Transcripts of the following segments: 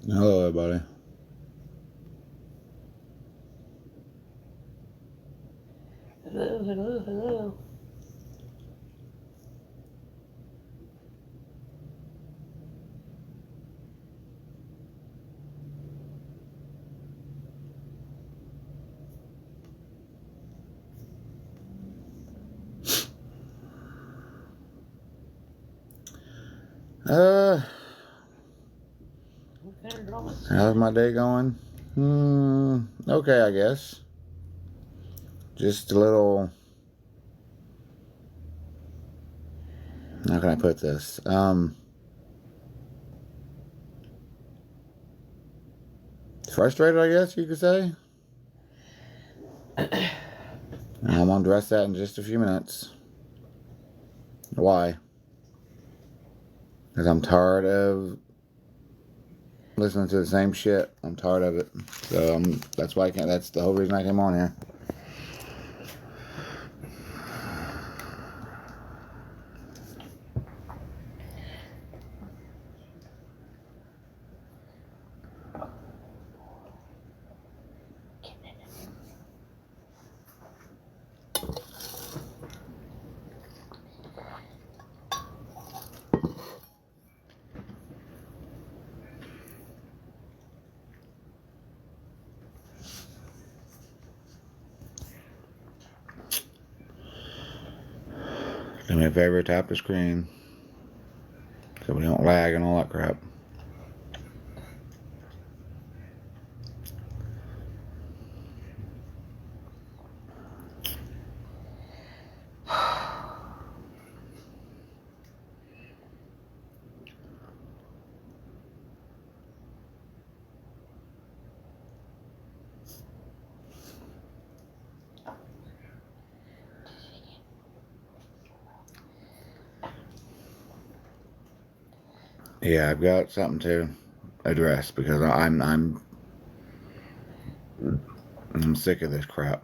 Hello, everybody. Hello, hello, hello. How's my day going? Okay, I guess. Just a little. How can I put this? Frustrated, I guess you could say. I'm gonna address that in just a few minutes. Why? Because I'm tired of listening to the same shit. I'm tired of it. So that's why I can't. That's the whole reason I came on here. Do me a favor, tap the screen so we don't lag and all that crap. Yeah, I've got something to address because I'm sick of this crap.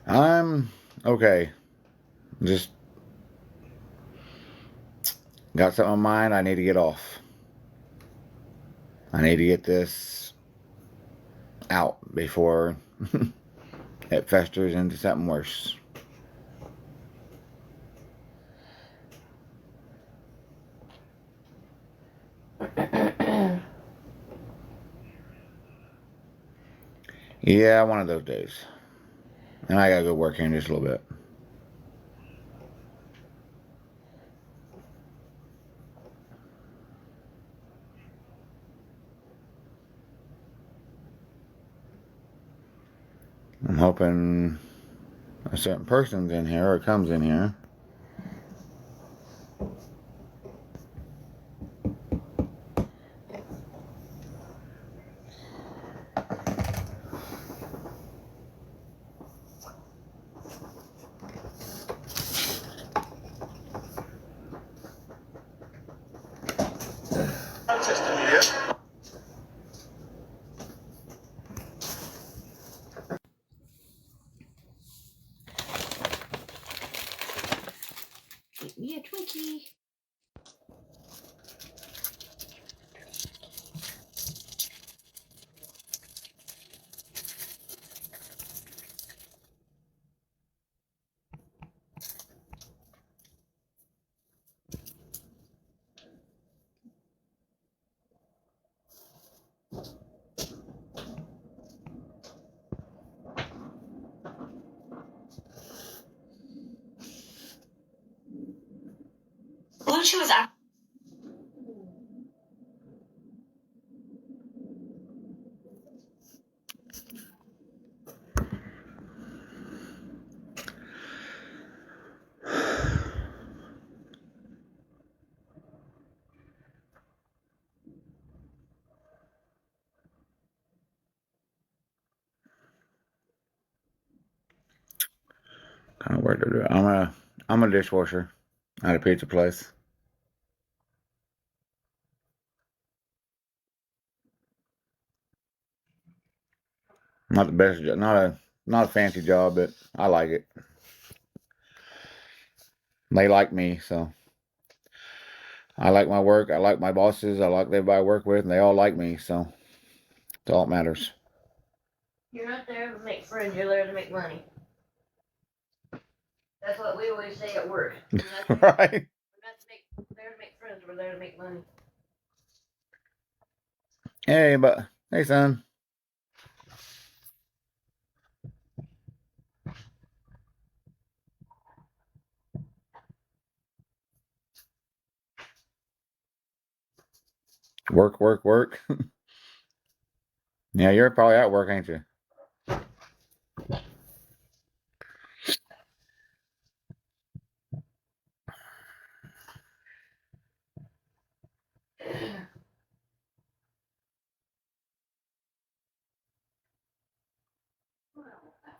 I'm okay. Just got something on mind I need to get off. I need to get this out before it festers into something worse. Yeah, one of those days. And I gotta go work here in just a little bit. I'm hoping a certain person's in here or comes in here. Get me a Twinkie. Bluetooth app. Kind of work to do it. I'm a dishwasher at a pizza place. Not the best job, not a fancy job, but I like it. They like me, so I like my work. I like my bosses. I like everybody I work with, and they all like me. So that's all that matters. You're not there to make friends. You're there to make money. That's what we always say at work. We're not there, Right? we're not there to make friends. We're there to make money. Hey, son. Work, work, work. Yeah, you're probably at work, ain't you?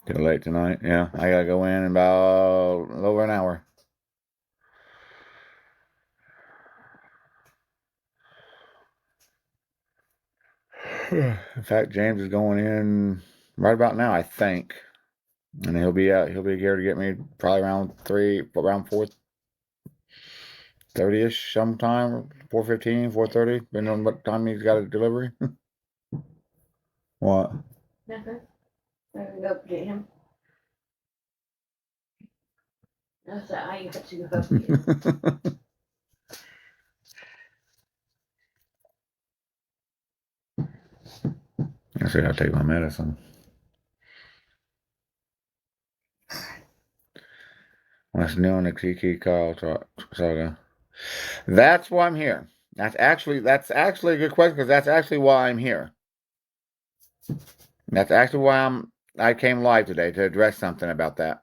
Too late tonight. Yeah, I gotta go in about over an hour. In fact, James is going in right about now, I think, and he'll be out. He'll be here to get me probably around 4:30ish, sometime 4:15, 4:30, depending on what time he's got a delivery. What? Nothing. I can go get him. That's the I got to go get him. I said I'll take my medicine. What's new on the Kiki Kyle saga? That's why I'm here. That's actually a good question because that's actually why I'm here. That's actually why I came live today to address something about that.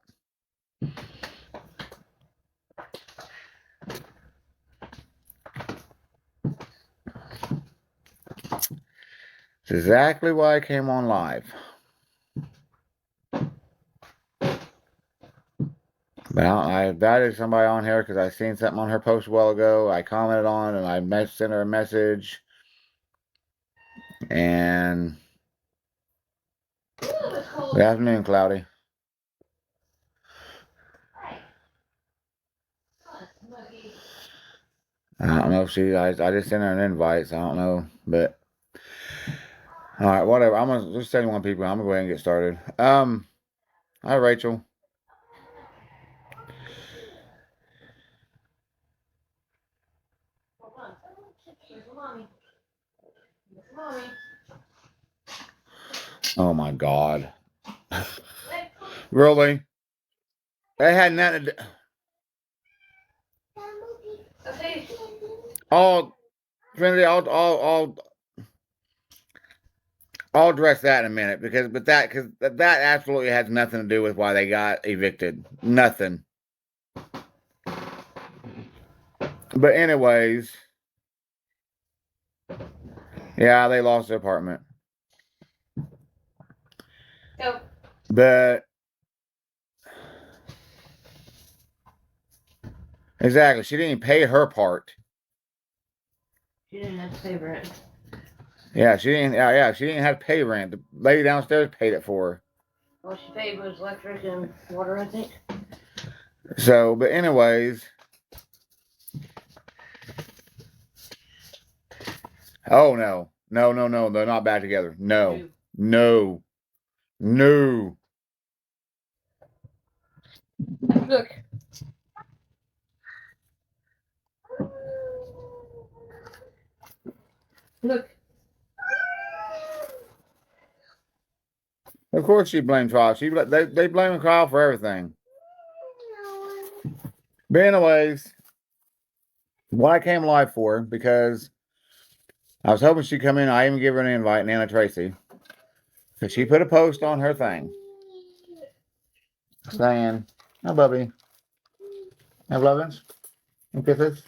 It's exactly why I came on live. But I invited somebody on here because I seen something on her post a while ago. I commented on it and I sent her a message. And good afternoon, Cloudy. I don't know if I just sent her an invite, so I don't know. But all right, whatever. I'm gonna just 71 people. I'm gonna go ahead and get started. Hi, Rachel. Oh my God. Really? They had nothing to do. All Trinity, I'll address that in a minute because that absolutely has nothing to do with why they got evicted. Nothing. But anyways, yeah, they lost their apartment. Go. But exactly, she didn't even pay her part. She didn't have to pay rent. Yeah, she didn't. Yeah, she didn't have to pay rent. The lady downstairs paid it for her. All she paid was electric and water, I think. So, but anyways. Oh no. No. They're not back together. No. Look. Look. Of course she blamed Kyle. They blame Kyle for everything. But anyways, what I came live for, because I was hoping she'd come in. I even give her an invite, Nana Tracy. Because she put a post on her thing saying, "Hi, Bubby. Have lovins and kisses.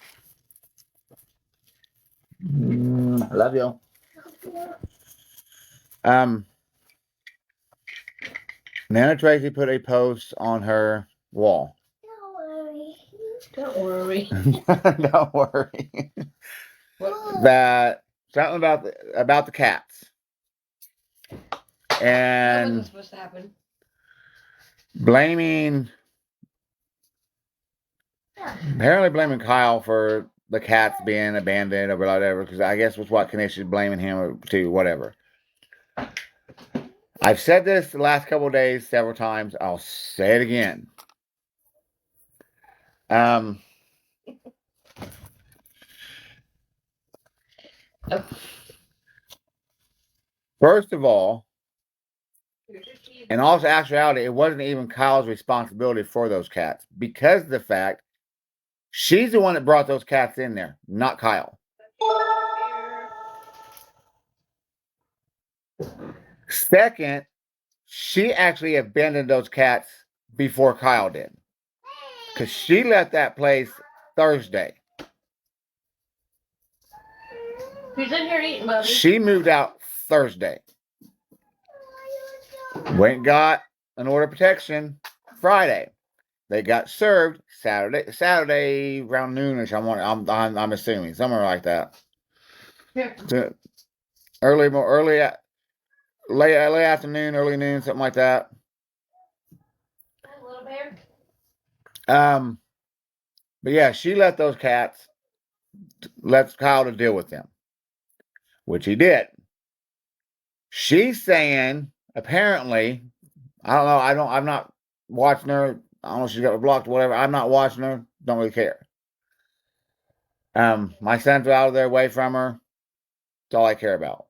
I love you." Nana Tracy put a post on her wall. Don't worry. Don't worry. That something about the cats. And that wasn't supposed to happen. Apparently blaming Kyle for the cats being abandoned or whatever, because I guess was what Kanish is blaming him to, whatever. I've said this the last couple of days several times. I'll say it again. First of all, in all actuality, it wasn't even Kyle's responsibility for those cats, because of the fact she's the one that brought those cats in there, not Kyle. Second, she actually abandoned those cats before Kyle did, because she left that place Thursday. Who's in here eating, Bubby? She moved out Thursday. Went and got an order of protection Friday. They got served Saturday around noonish. I'm assuming somewhere like that. Here. Late afternoon, early noon, something like that. Hi, little bear. But yeah, she let those cats, left Kyle to deal with them, which he did. She's saying, apparently, I don't know, I'm not watching her. I don't know if she's got her blocked or whatever. I'm not watching her. Don't really care. My son's out of there, away from her. That's all I care about.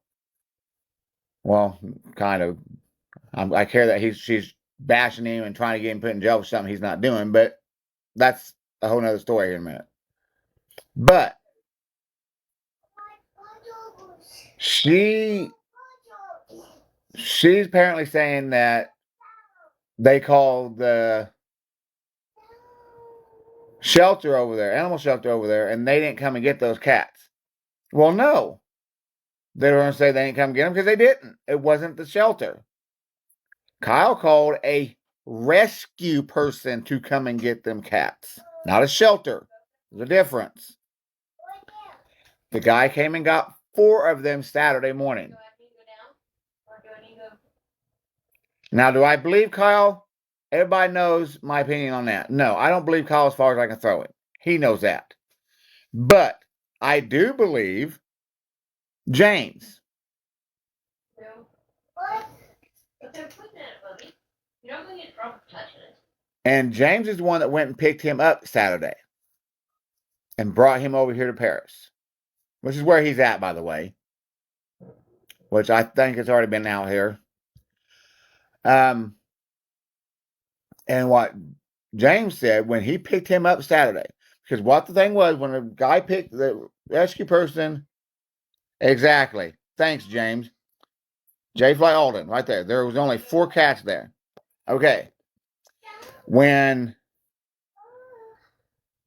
Well, kind of. I care that she's bashing him and trying to get him put in jail for something he's not doing, but that's a whole nother story here in a minute. But she's apparently saying that they called the shelter over there, animal shelter over there, and they didn't come and get those cats. Well, no. They were going to say they didn't come get them because they didn't. It wasn't the shelter. Kyle called a rescue person to come and get them cats, not a shelter. There's a difference. The guy came and got 4 of them Saturday morning. Now, do I believe Kyle? Everybody knows my opinion on that. No, I don't believe Kyle as far as I can throw it. He knows that. But I do believe James. And James is the one that went and picked him up Saturday and brought him over here to Paris, which is where he's at, by the way, which I think has already been out here. And what James said when he picked him up Saturday, because what the thing was, when the guy picked the rescue person, exactly. Thanks, James. J. Fly Alden, right there. There was only 4 cats there. Okay. When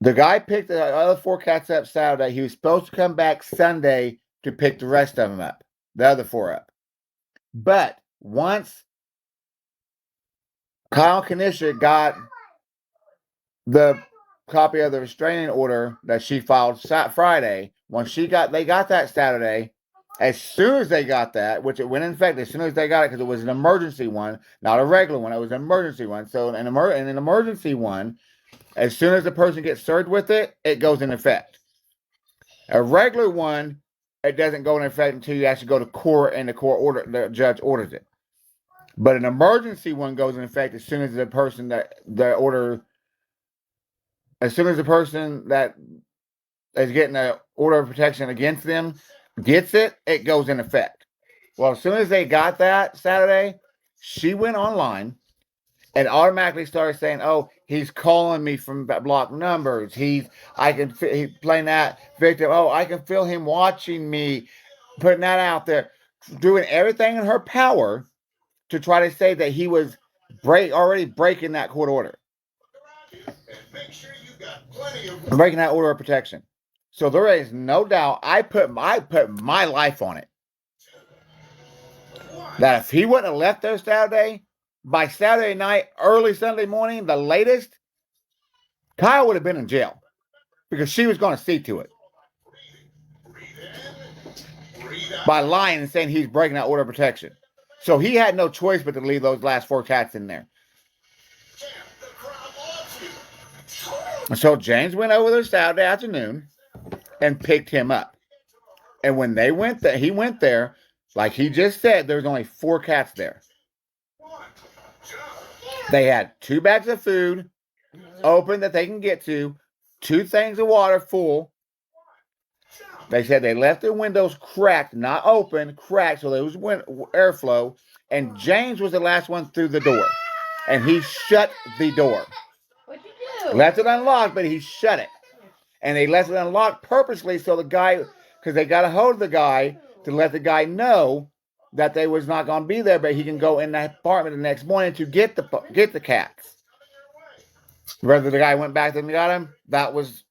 the guy picked the other 4 cats up Saturday, he was supposed to come back Sunday to pick the rest of them up, the other 4 up. But once Kyle Kanisha got the copy of the restraining order that she filed Friday, they got that Saturday. As soon as they got that, which it went in effect as soon as they got it, because it was an emergency one, not a regular one. It was an emergency one. So an emergency one, as soon as the person gets served with it, it goes in effect. A regular one, it doesn't go in effect until you actually go to court and the judge orders it. But an emergency one goes in effect as soon as the person that is getting an order of protection against them gets it, it goes in effect. Well, as soon as they got that Saturday, she went online and automatically started saying, "Oh, he's calling me from blocked numbers. He's playing that victim. Oh, I can feel him watching me," putting that out there, doing everything in her power to try to say that he was already breaking that court order, breaking that order of protection. So there is no doubt. I put my life on it that if he wouldn't have left there Saturday, by Saturday night, early Sunday morning, the latest, Kyle would have been in jail because she was going to see to it by lying and saying he's breaking that order of protection. So he had no choice but to leave those last 4 cats in there. So James went over there Saturday afternoon and picked him up. And when they went there, he went there, like he just said, there was only 4 cats there. They had 2 bags of food open that they can get to, 2 things of water full. They said they left their windows cracked, not open, cracked, so there was airflow. And James was the last one through the door. And he shut the door. What'd you do? Left it unlocked, but he shut it. And they left it unlocked purposely so the guy, because they got a hold of the guy to let the guy know that they was not going to be there, but he can go in the apartment the next morning to get the cats. Whether the guy went back and got him, that was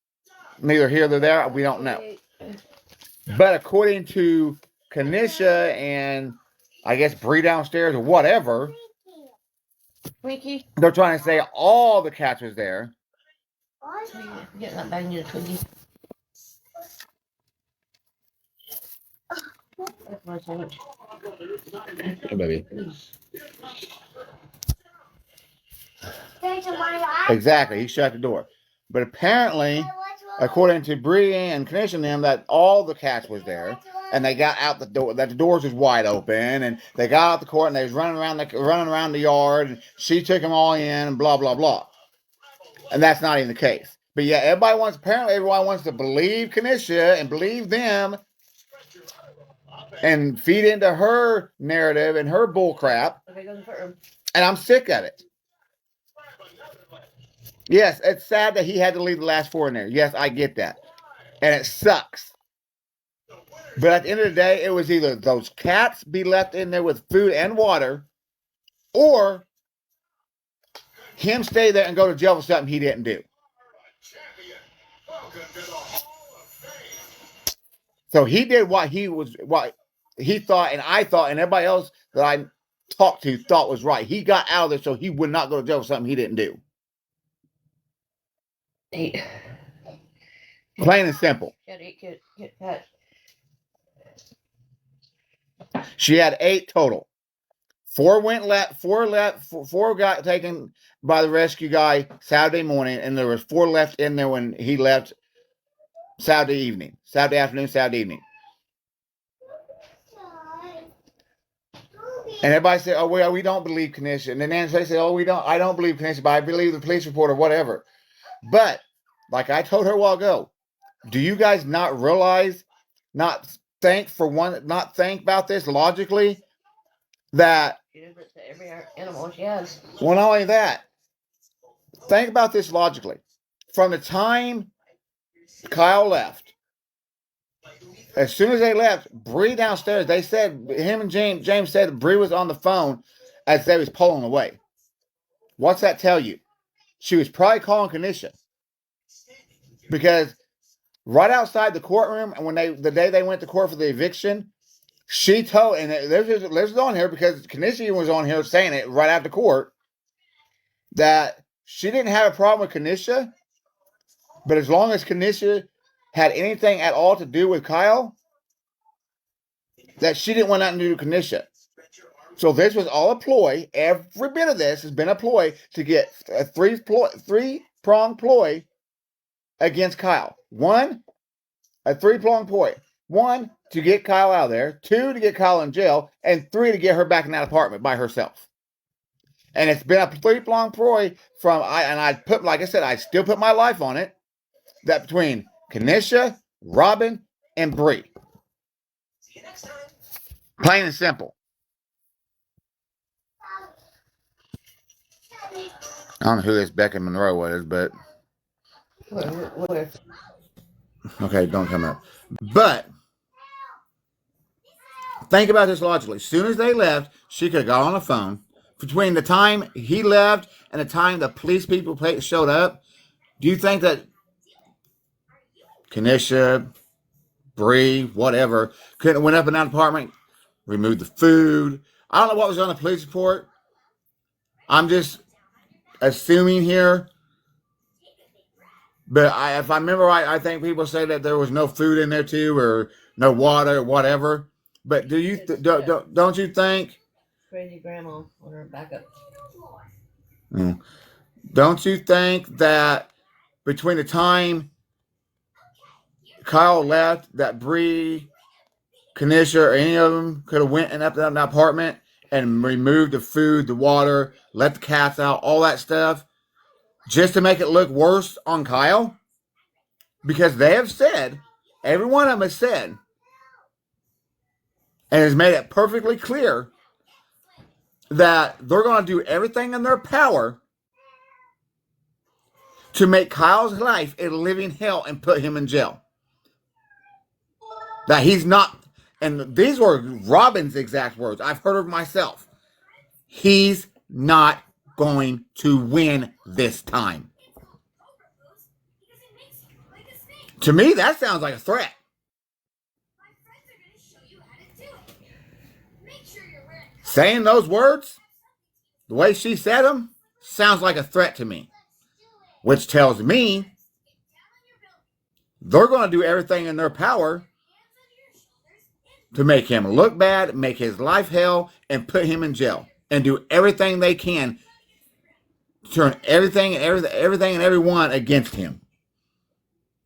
neither here nor there. We don't know. But according to Kanisha and I guess Bree downstairs or whatever, Twinkie. they're trying to say all the cats was there. Get that back in your Twinkie. That's my sandwich. Hey, baby. Exactly. He shut the door. But apparently, according to Bree and Kanisha and them, that all the cats was there. And they got out the door, that the doors was wide open, and they got out the court, and they was running around the yard, and she took them all in, and blah, blah, blah. And that's not even the case. But yeah, apparently everyone wants to believe Kanisha and believe them and feed into her narrative and her bull crap. Okay, go to the front room. And I'm sick of it. Yes, it's sad that he had to leave the last 4 in there. Yes, I get that. And it sucks. But at the end of the day, it was either those cats be left in there with food and water, or him stay there and go to jail for something he didn't do. So he did what he thought, and I thought, and everybody else that I talked to thought was right. He got out of there so he would not go to jail for something he didn't do. 8. Plain and simple. She had 8 cats. She had 8 total. 4 got taken by the rescue guy Saturday morning, and there was 4 left in there when he left Saturday afternoon, Saturday evening. And everybody said, "Oh, we don't believe Kanisha." And then Nancy said, "Oh, I don't believe Kanisha, but I believe the police report or whatever." But like I told her a while ago, do you guys not realize, not think about this logically, that She does it to every animal she has. well, not only that, think about this logically. From the time Kyle left, as soon as they left, Bree downstairs, they said, him and James said Bree was on the phone as they was pulling away. What's that tell you? She was probably calling Kanisha. Because right outside the courtroom, and the day they went to court for the eviction, she told, and there's on here because Kanisha was on here saying it right after court, that she didn't have a problem with Kanisha, but as long as Kanisha had anything at all to do with Kyle, that she didn't want nothing to do with Kanisha. So this was all a ploy. Every bit of this has been a ploy to get a three-pronged ploy against Kyle. 1, a 3-pronged ploy. 1, to get Kyle out of there. 2, to get Kyle in jail. And 3, to get her back in that apartment by herself. And it's been a 3-pronged ploy like I said, I still put my life on it, that between Kanisha, Robin, and Bree. Plain and simple. I don't know who this Becca Monroe was, but Where? okay, don't come up. But think about this logically. As soon as they left, she could have got on the phone. Between the time he left and the time the police people showed up, do you think that Kanisha, Bree, whatever, could have went up in that apartment, removed the food? I don't know what was on the police report. I'm just assuming here. But if I remember right, I think people say that there was no food in there too, or no water, or whatever. But do you don't you think? Crazy grandma on her backup. Don't you think that between the time Kyle left, that Bree, Kanisha, or any of them could have went in up in that apartment and removed the food, the water, let the cats out, all that stuff, just to make it look worse on Kyle? Because they have said, every one of them has said, and has made it perfectly clear that they're going to do everything in their power to make Kyle's life a living hell and put him in jail. That he's not, and these were Robin's exact words. I've heard of myself. He's not going to win this time. To me, that sounds like a threat. Saying those words, the way she said them, sounds like a threat to me. Which tells me they're going to do everything in their power to make him look bad, make his life hell, and put him in jail. And do everything they can to turn everything and everyone against him.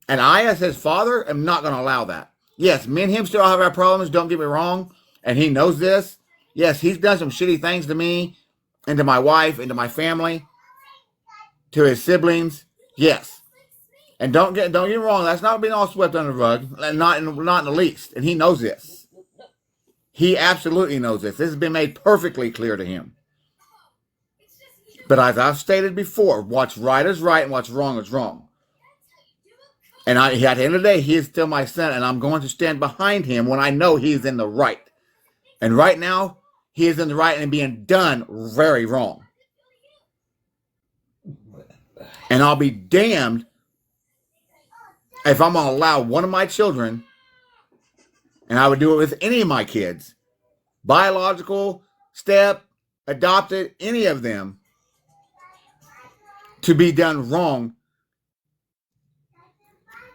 And I, as his father, am not going to allow that. Yes, me and him still have our problems, don't get me wrong. And he knows this. Yes, he's done some shitty things to me, and to my wife, and to my family, to his siblings. Yes. And don't get me wrong, that's not being all swept under the rug. Not in the least. And he knows this. He absolutely knows this. This has been made perfectly clear to him. But as I've stated before, what's right is right and what's wrong is wrong. And at the end of the day, he is still my son, and I'm going to stand behind him when I know he's in the right. And right now, he is in the right and being done very wrong. And I'll be damned if I'm going to allow one of my children, and I would do it with any of my kids, biological, step, adopted, any of them, to be done wrong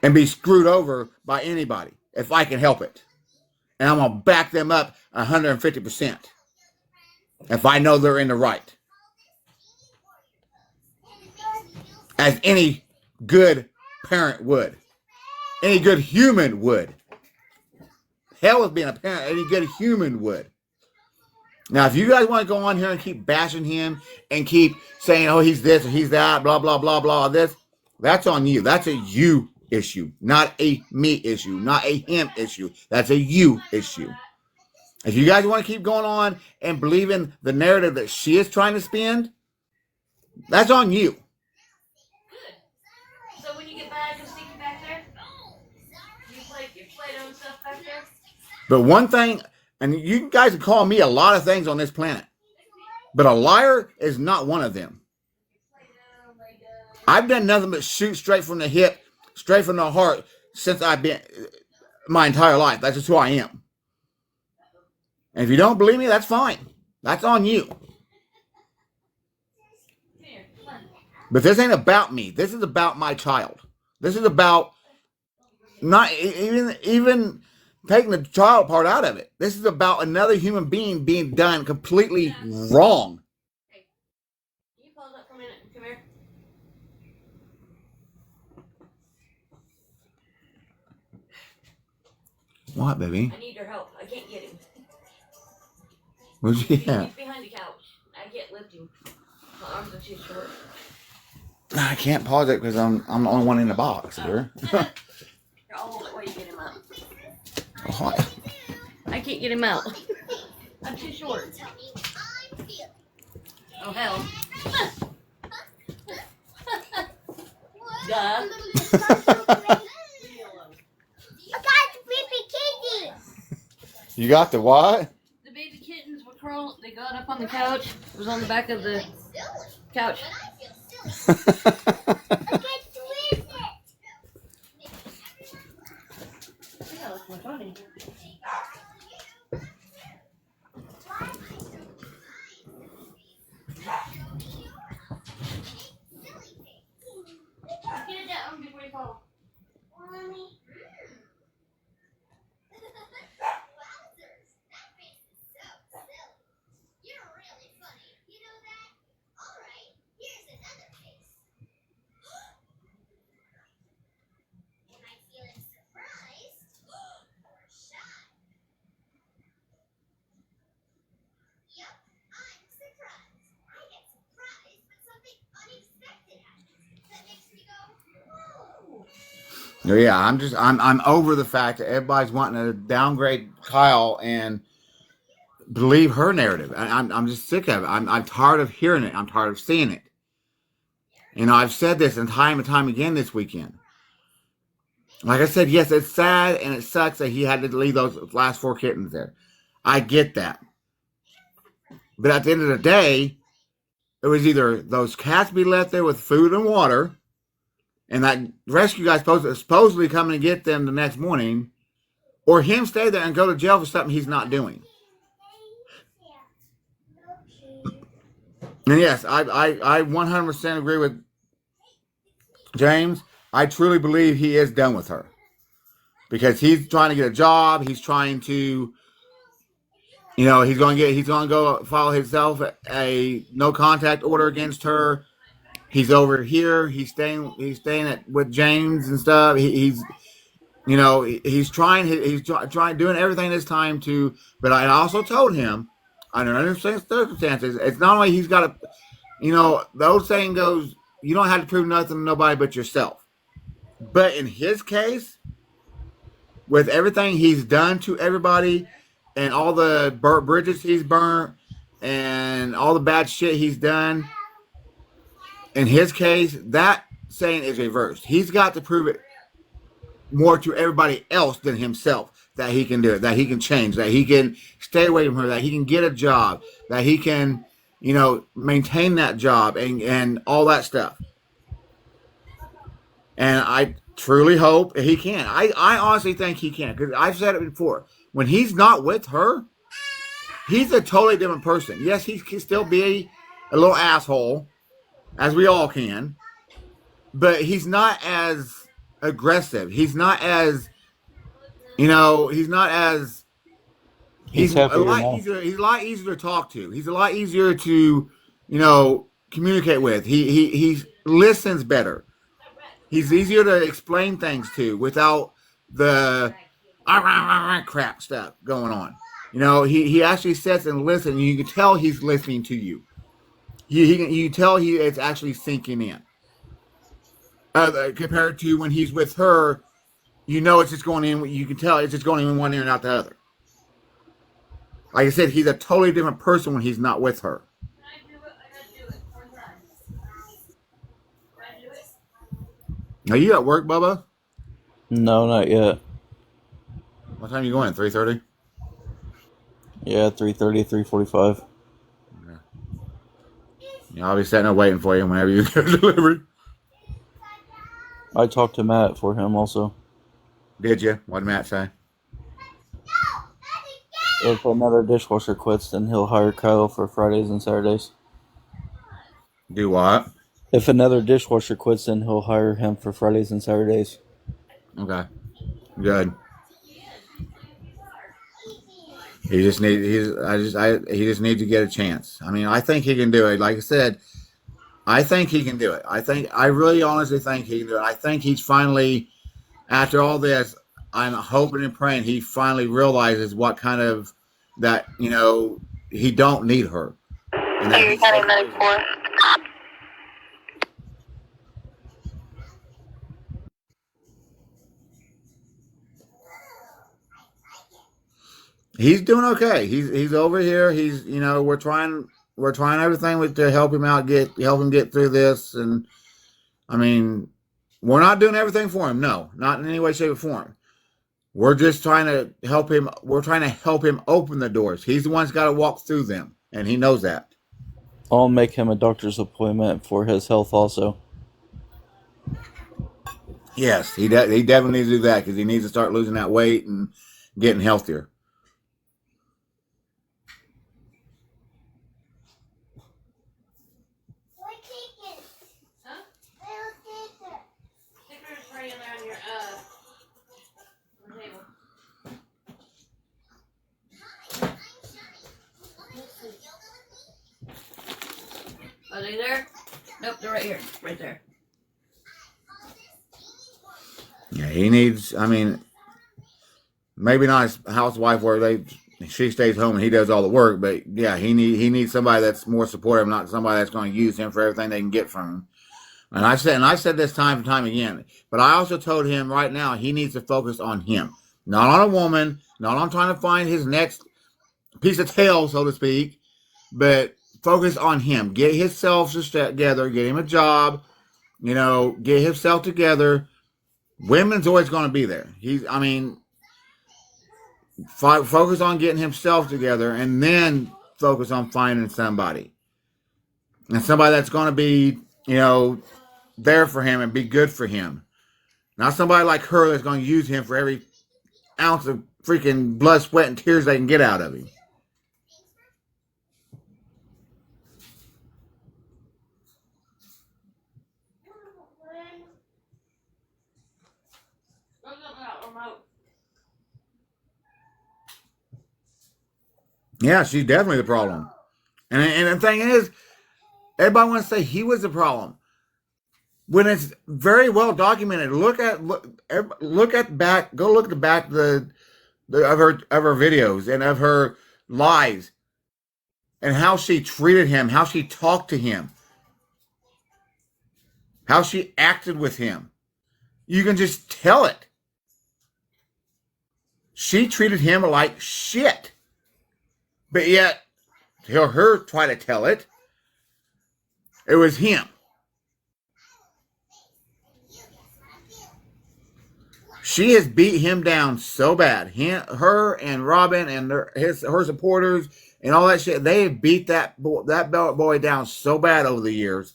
and be screwed over by anybody, if I can help it. And I'm going to back them up 150% if I know they're in the right. As any good parent would. Any good human would. Hell with being a parent, any good human would. Now, if you guys want to go on here and keep bashing him and keep saying, oh, he's this or he's that, blah, blah, blah, blah, this, that's on you. That's a you issue, not a me issue, not a him issue. That's a you issue. If you guys want to keep going on and believing the narrative that she is trying to spin, that's on you. So when you get back, you'll sneak back there? You play Play-Doh and stuff back there? But one thing, and you guys can call me a lot of things on this planet, but a liar is not one of them. I've done nothing but shoot straight from the hip, straight from the heart since I've been my entire life. That's just who I am. And if you don't believe me, that's fine. That's on you. But this ain't about me. This is about my child. This is about not even taking the child part out of it. This is about another human being being done completely wrong. Hey, can you pause up for a minute? Come here. What, baby? I need your help. I can't get him. Where's he at? He's behind the couch. I can't lift him. My arms are too short. I can't pause it because I'm the only one in the box here. Here, I'll hold it while you get him out. What? I can't get him out. I'm too short. Oh, hell. Duh. I got the baby kitty. You got the what? The baby kittens were crawling. They got up on the couch. It was on the back of the couch. I get to twist it. Yeah, that's my funny. Get it down before you fall. Mommy. Wowzers, that face is so silly. You're really funny. You know that? All right, here's another face. Am I feeling surprised? Yeah, I'm over the fact that everybody's wanting to downgrade Kyle and believe her narrative. I'm just sick of it. I'm tired of hearing it. I'm tired of seeing it. You know, I've said this and time again this weekend. Like I said, yes, it's sad and it sucks that he had to leave those last 4 kittens there. I get that. But at the end of the day, it was either those cats be left there with food and water, and that rescue guy supposedly coming to get them the next morning, or him stay there and go to jail for something he's not doing. And yes, I 100% agree with James. I truly believe he is done with her because he's trying to get a job. He's trying to, you know, he's going to go file himself a no contact order against her. He's over here. He's staying with James and stuff. He's you know, he's trying doing everything this time to. But I also told him, under any circumstances, it's not only he's got to, you know, the old saying goes, you don't have to prove nothing to nobody but yourself. But in his case, with everything he's done to everybody and all the bridges he's burnt and all the bad shit he's done, in his case, that saying is reversed. He's got to prove it more to everybody else than himself that he can do it, that he can change, that he can stay away from her, that he can get a job, that he can, you know, maintain that job and all that stuff. And I truly hope he can. I honestly think he can, because I've said it before. When he's not with her, he's a totally different person. Yes, he can still be a little asshole, as we all can, but he's not as aggressive. He's not as, you know, he's a lot easier. He's a lot easier to talk to. He's a lot easier to, you know, communicate with. He listens better. He's easier to explain things to without the crap stuff going on. You know, he actually sits and listens, and you can tell he's listening to you. You can tell it's actually sinking in. Compared to when he's with her, you know, it's just going in. You can tell it's just going in one ear and out the other. Like I said, he's a totally different person when he's not with her. Are you at work, Bubba? No, not yet. What time are you going? 3:30? Yeah, 3:30, 3:45. Okay. Yeah, I'll be sitting there waiting for you whenever you get delivered. I talked to Matt for him also. Did you? What did Matt say? If another dishwasher quits, then he'll hire Kyle for Fridays and Saturdays. Do what? If another dishwasher quits, then he'll hire him for Fridays and Saturdays. Okay. Good. He just needs to get a chance. I mean, I think he can do it. Like I said, I think he can do it. I really honestly think he can do it. I think he's finally, after all this, I'm hoping and praying he finally realizes what kind of, that, you know, he don't need her. And that he's doing okay. He's over here. He's, you know, we're trying everything to help him out, help him get through this. And I mean, we're not doing everything for him. No, not in any way, shape, or form. We're just trying to help him. We're trying to help him open the doors. He's the one that's got to walk through them, and he knows that. I'll make him a doctor's appointment for his health also. Yes, he definitely needs to do that, because he needs to start losing that weight and getting healthier. Are they there? Nope, they're right here. Right there. Yeah, he needs, I mean, maybe not his housewife where she stays home and he does all the work, but yeah, he needs somebody that's more supportive, not somebody that's going to use him for everything they can get from him. And I said this time and time again, but I also told him right now he needs to focus on him, not on a woman, not on trying to find his next piece of tail, so to speak, but focus on him. Get himself together, get him a job, get himself together. Women's always going to be there. Focus on getting himself together and then focus on finding somebody. And somebody that's going to be, there for him and be good for him. Not somebody like her that's going to use him for every ounce of freaking blood, sweat, and tears they can get out of him. Yeah, she's definitely the problem. And the thing is, everybody wants to say he was the problem. When it's very well documented, go look at the back of her videos and of her lies and how she treated him, how she talked to him, how she acted with him. You can just tell it. She treated him like shit. But yet, hear her try to tell it. It was him. She has beat him down so bad. Her and Robin and her supporters and all that shit, they have beat that boy down so bad over the years.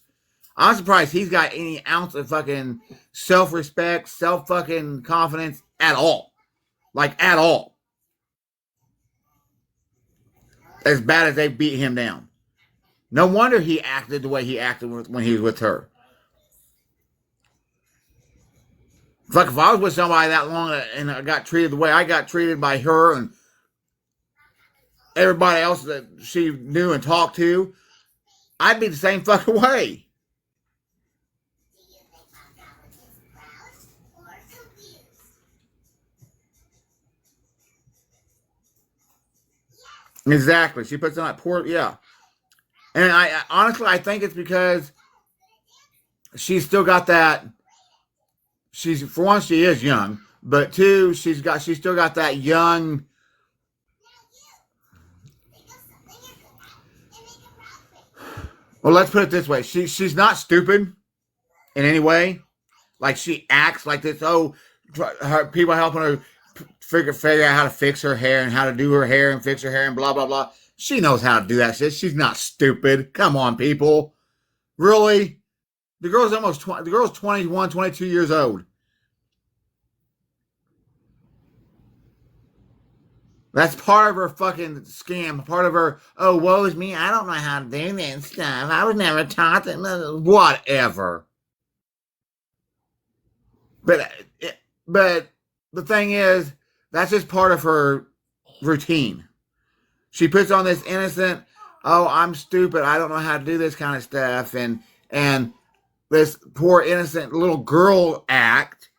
I'm surprised he's got any ounce of fucking self-respect, self-fucking confidence at all. Like, at all. As bad as they beat him down. No wonder he acted the way he acted when he was with her. It's like if I was with somebody that long and I got treated the way I got treated by her and everybody else that she knew and talked to, I'd be the same fucking way. Exactly. She puts on that poor, yeah. And I honestly, I think it's because she's still got that. For one, she is young, but two, she's still got that young. Well, let's put it this way: she's not stupid in any way. Like she acts like this. Oh, people helping her figure out how to fix her hair and how to do her hair and fix her hair and blah blah blah. She knows how to do that shit. She's not stupid. Come on, people. Really? The girl's almost 20. The girl's 21, 22 years old. That's part of her fucking scam. Part of her, oh, woe is me. I don't know how to do that stuff. I was never taught that. Whatever. But the thing is, that's just part of her routine. She puts on this innocent, oh, I'm stupid. I don't know how to do this kind of stuff. And this poor innocent little girl act.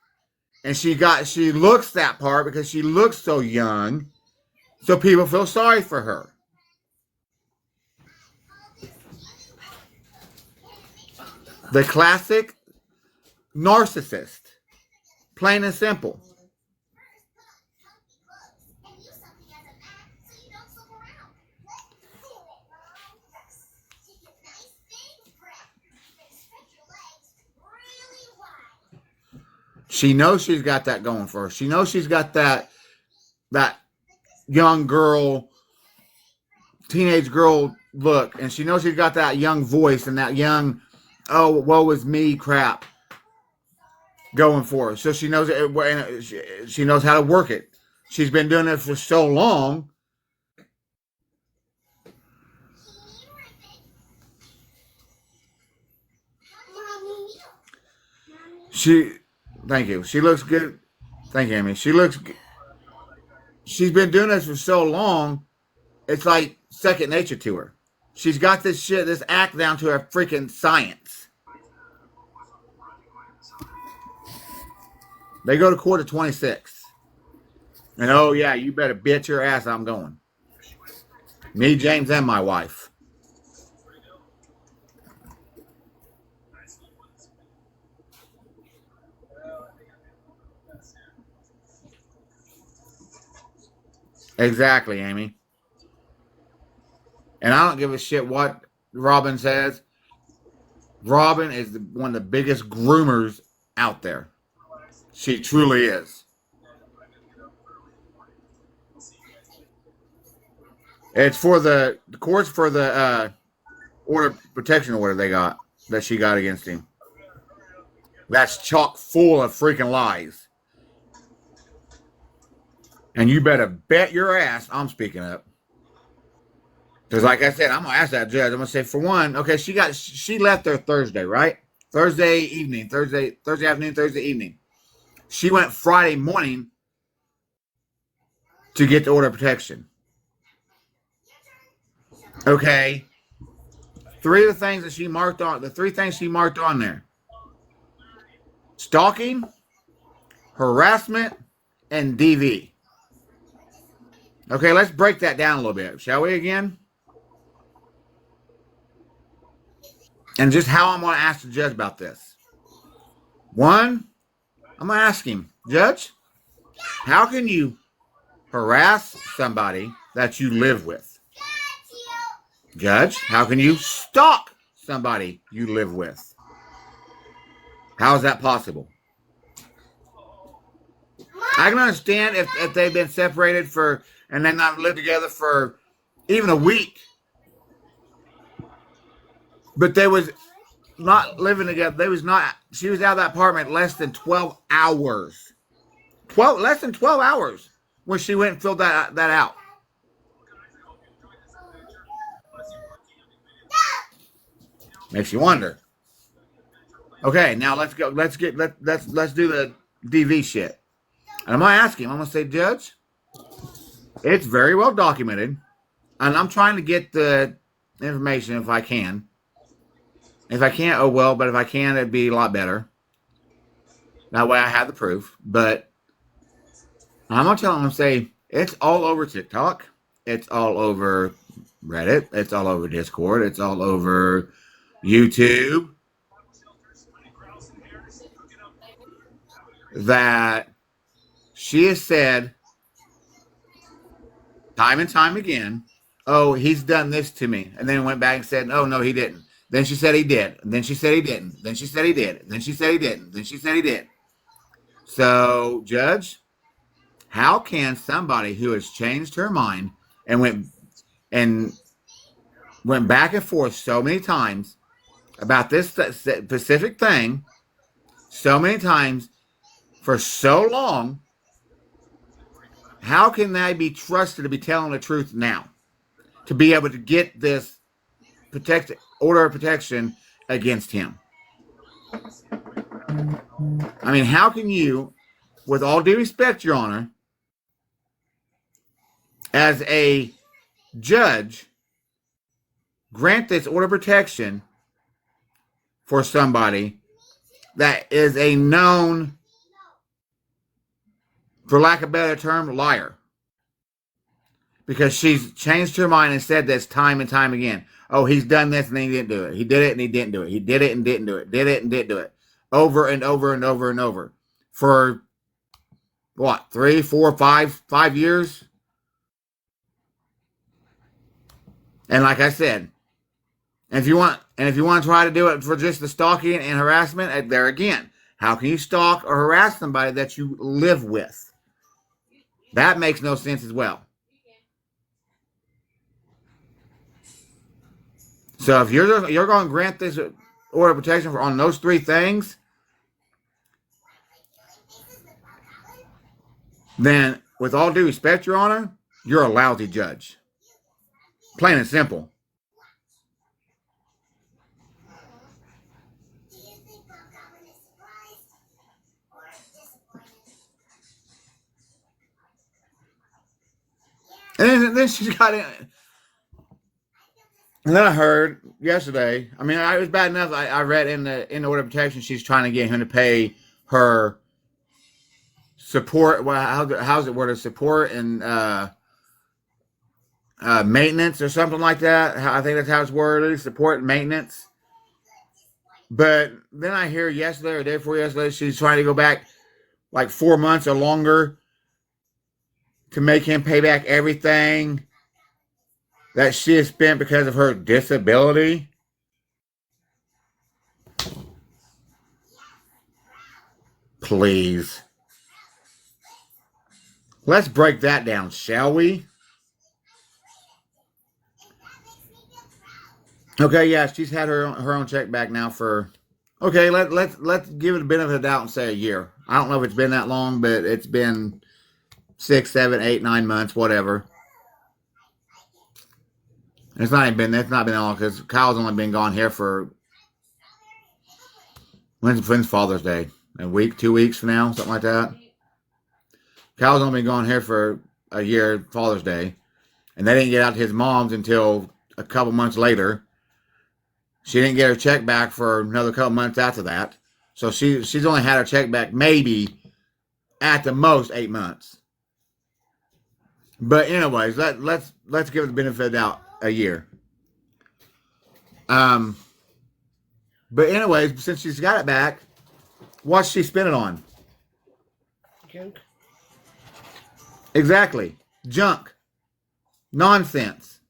And she looks that part because she looks so young. So people feel sorry for her. The classic narcissist. Plain and simple. She knows she's got that going for her. She knows she's got that young girl, teenage girl look. And she knows she's got that young voice and that young, oh, woe is me crap going for her. So she knows it. She knows how to work it. She's been doing it for so long. Thank you. She looks good. Thank you, Amy. She looks good. She's been doing this for so long, it's like second nature to her. She's got this act down to a freaking science. They go to court at 26. And oh yeah, you better bitch your ass, I'm going. Me, James, and my wife. Exactly, Amy. And I don't give a shit what Robin says. Robin is one of the biggest groomers out there. She truly is. It's for the courts for the order protection order they got that she got against him. That's chock full of freaking lies. And you better bet your ass I'm speaking up. Because like I said, I'm gonna ask that judge. I'm gonna say, for one, okay, she left there Thursday, right? Thursday evening, Thursday afternoon, Thursday evening. She went Friday morning to get the order of protection. Okay. Three of the things that she marked on, the three things she marked on there: stalking, harassment, and DV. Okay, let's break that down a little bit, shall we, again? And just how I'm going to ask the judge about this. One, I'm going to ask him, Judge, how can you harass somebody that you live with? Judge, how can you stalk somebody you live with? How is that possible? I can understand if they've been separated for, and they've not lived together for even a week. But they was not living together. They was not. She was out of that apartment less than 12 hours. Less than 12 hours when she went and filled that out. Makes you wonder. Okay, now let's go. Let's do the DV shit. And I'm gonna ask him. I'm gonna say, Judge, it's very well documented, and I'm trying to get the information if I can. If I can't, oh well, but if I can, it'd be a lot better. That way I have the proof. But I'm going to tell him, I'm say, it's all over TikTok. It's all over Reddit. It's all over Discord. It's all over YouTube. That she has said time and time again, oh, he's done this to me. And then went back and said, oh, no, he didn't. Then she said he did. And then she said he didn't. Then she said he did. Then she said he didn't. Then she said he did. So, Judge, how can somebody who has changed her mind and went back and forth so many times about this specific thing, so many times for so long, how can they be trusted to be telling the truth now? To be able to get this order of protection against him. I mean, how can you, with all due respect, Your Honor, as a judge, grant this order of protection for somebody that is a known, for lack of a better term, liar? Because she's changed her mind and said this time and time again. Oh, he's done this and he didn't do it. He did it and he didn't do it. He did it and didn't do it. Did it and didn't do it. Over and over and over and over. For what? 3, 4, 5 years? And like I said, if you want to try to do it for just the stalking and harassment, there again, how can you stalk or harass somebody that you live with? That makes no sense as well. So if you're going to grant this order of protection on those three things, then with all due respect, Your Honor, you're a lousy judge. Plain and simple. And then she's got in. And then I heard yesterday, I mean, it was bad enough. I read in the order of protection, she's trying to get him to pay her support. Well, how's it worded? Support and maintenance or something like that. I think that's how it's worded. Support and maintenance. But then I hear yesterday or day before yesterday, she's trying to go back like 4 months or longer to make him pay back everything that she has spent because of her disability? Please. Let's break that down, shall we? Okay, yeah, she's had her own check back now for. Okay, let's give it a benefit of the doubt and say a year. I don't know if it's been that long, but it's been 6, 7, 8, 9 months, whatever. It's not been that long because Kyle's only been gone here for when's Father's Day? A week, 2 weeks from now, something like that. Kyle's only been gone here for a year, Father's Day, and they didn't get out to his mom's until a couple months later. She didn't get her check back for another couple months after that. So she's only had her check back maybe at the most 8 months. But anyways, let's give it the benefit of the doubt, a year. But anyways, since she's got it back, what's she spend it on? Junk. Exactly. Junk. Nonsense.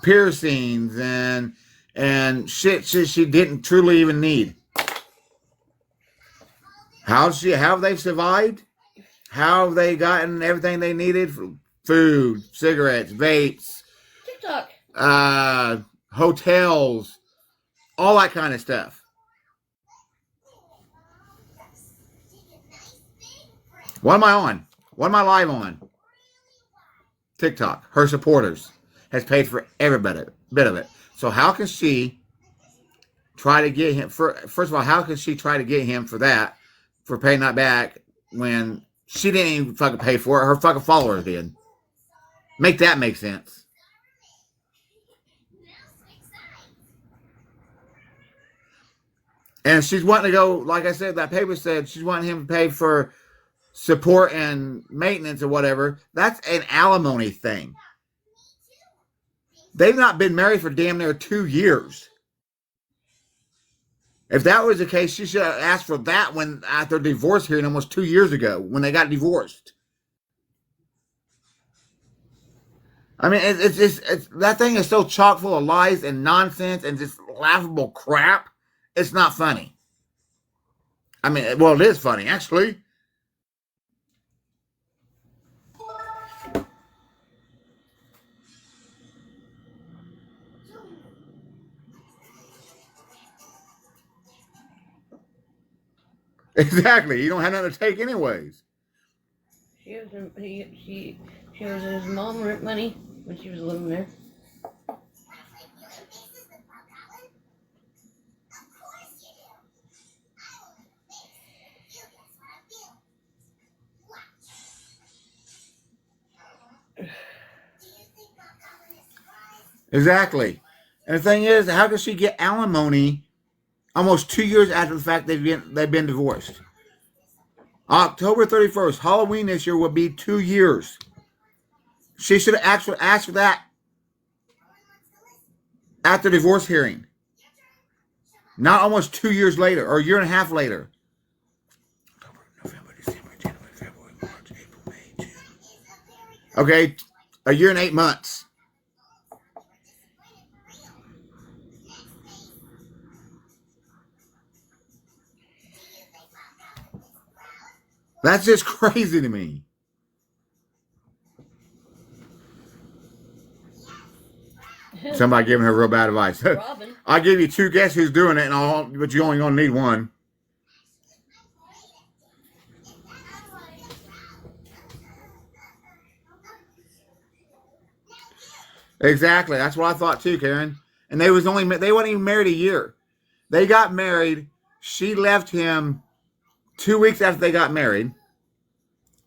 Piercings and shit she didn't truly even need. How have they survived? How have they gotten everything they needed? Food, cigarettes, vapes, TikTok, hotels, all that kind of stuff. What am I on? What am I live on? TikTok. Her supporters has paid for every bit of it. So how can she try to get him? First of all, how can she try to get him for that, for paying that back when she didn't even fucking pay for it? Her fucking followers did. Make that make sense. And she's wanting to go, like I said, that paper said she's wanting him to pay for support and maintenance or whatever. That's an alimony thing. They've not been married for damn near 2 years. If that was the case, she should have asked for that when after divorce hearing almost 2 years ago when they got divorced. I mean, it's that thing is so chock full of lies and nonsense and just laughable crap. It's not funny. I mean, well, it is funny actually. Exactly. You don't have nothing to take anyways. She was his mom rent money when she was living there. Exactly. And the thing is, how does she get alimony almost 2 years after the fact they've been divorced? October 31st, Halloween this year will be 2 years. She should have actually asked for that at the divorce hearing. Not almost 2 years later, or a year and a half later. October, November, December, January, February, March, April, May, June. Okay, a year and 8 months. That's just crazy to me. Somebody giving her real bad advice. Robin. I'll give you 2 guess who's doing it, but you only gonna need one. Exactly. That's what I thought too, Karen. And they wasn't even married a year. They got married. She left him 2 weeks after they got married.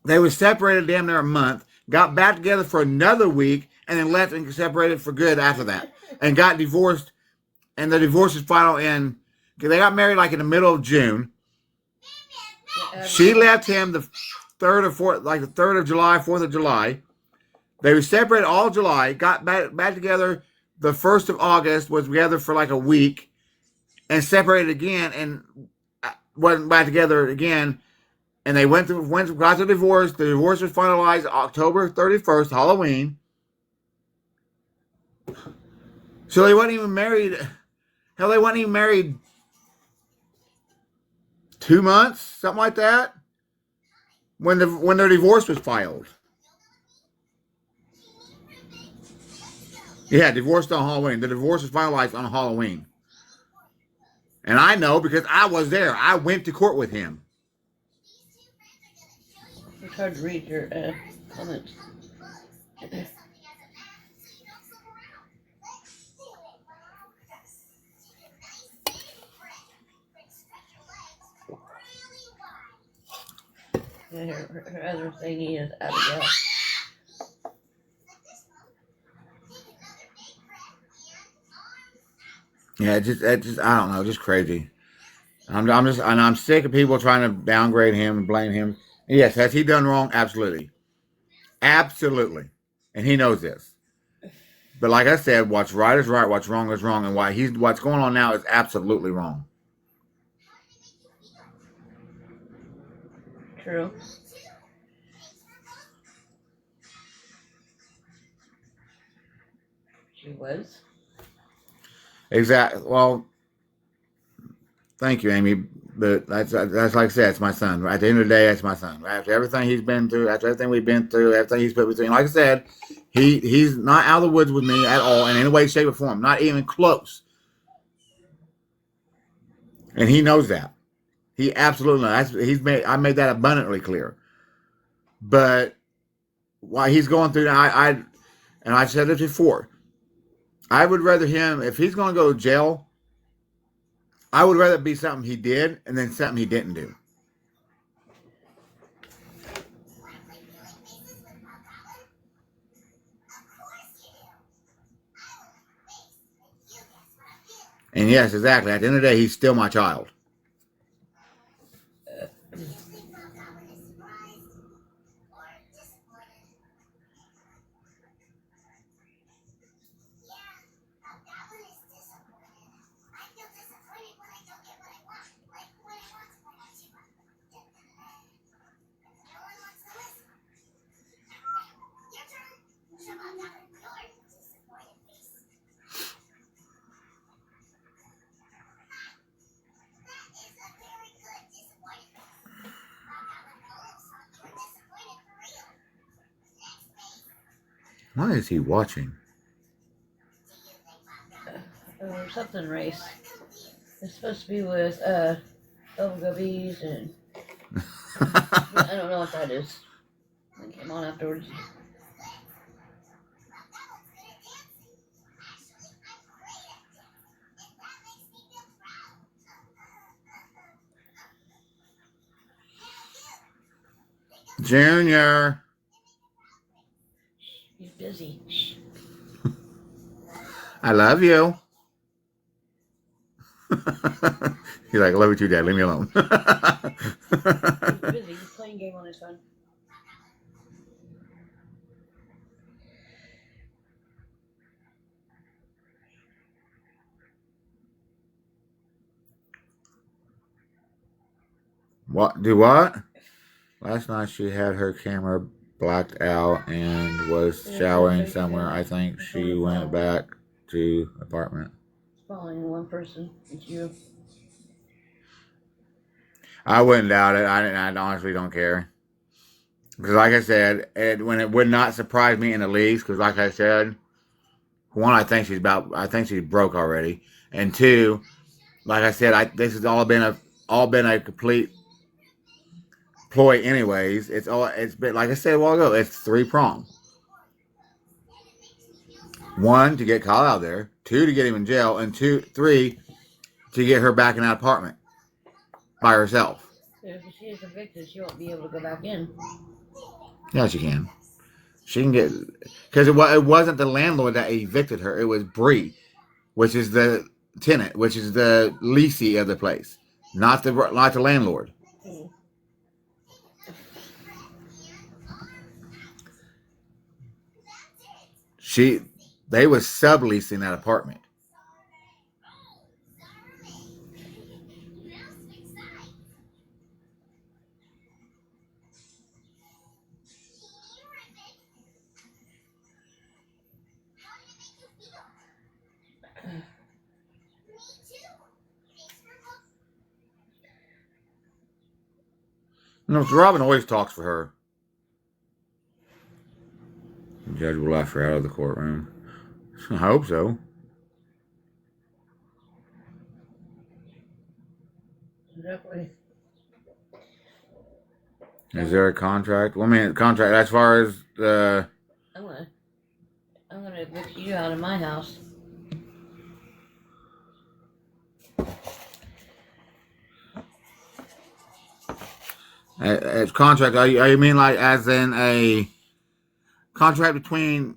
They were separated damn near a month, got back together for another week, and then left and separated for good after that. And got divorced. And the divorce is final they got married like in the middle of June. She left him the 3rd or 4th, like the 3rd of July, 4th of July. They were separated all July, got back together the 1st of August, was together for like a week, and separated again, and wasn't back together again and they got the divorce. The divorce was finalized October 31st, Halloween. So they weren't even married. Hell, they weren't even married 2 months, something like that, when their divorce was filed. Yeah, divorced on Halloween. The divorce was finalized on Halloween. And I know because I was there. I went to court with him. It's hard to read your comments. Yeah, her other thingy is Abigail. Yeah, it just I don't know, just crazy. I'm sick of people trying to downgrade him and blame him. Yes, has he done wrong? Absolutely, absolutely, and he knows this. But like I said, what's right is right, what's wrong is wrong, and what's going on now is absolutely wrong. True. She was. Exactly. Well, thank you, Amy. But that's like I said, it's my son. At the end of the day, that's my son. After everything he's been through, after everything we've been through, everything he's put between, like I said, he's not out of the woods with me at all in any way, shape, or form. Not even close. And he knows that. He absolutely knows. I made that abundantly clear. But while he's going through that, and I've said it before, I would rather him, if he's going to go to jail, I would rather it be something he did and then something he didn't do. And yes, exactly. At the end of the day, he's still my child. What is he watching? Something race. It's supposed to be with Elga Bees and I don't know what that is. It came on afterwards. Junior. He's busy. I love you. He's like, I love you too, Dad. Leave me alone. He's busy. He's playing a game on his phone. What? Do what? Last night she had her camera blacked out and was showering somewhere. I think she went back to apartment. Following one person. It's you. I wouldn't doubt it. I honestly don't care. Because like I said, it would not surprise me in the least. Because like I said, one, I think she's broke already, and two, like I said, this has all been a complete ploy. Anyways, it's been like I said a while ago. It's 3-pronged. One, to get Kyle out there. Two, to get him in jail, and three, to get her back in that apartment by herself. If she is evicted, she won't be able to go back in. Yeah, she can. She can get, because it wasn't the landlord that evicted her. It was Bree, which is the tenant, which is the leasee of the place, not the landlord. They was subleasing that apartment. No, Robin always talks for her. The judge will let her out of the courtroom. I hope so. Exactly. Is there a contract? Well, I mean, contract as far as the. I'm gonna evict you out of my house. As contract, are you mean like as in a contract between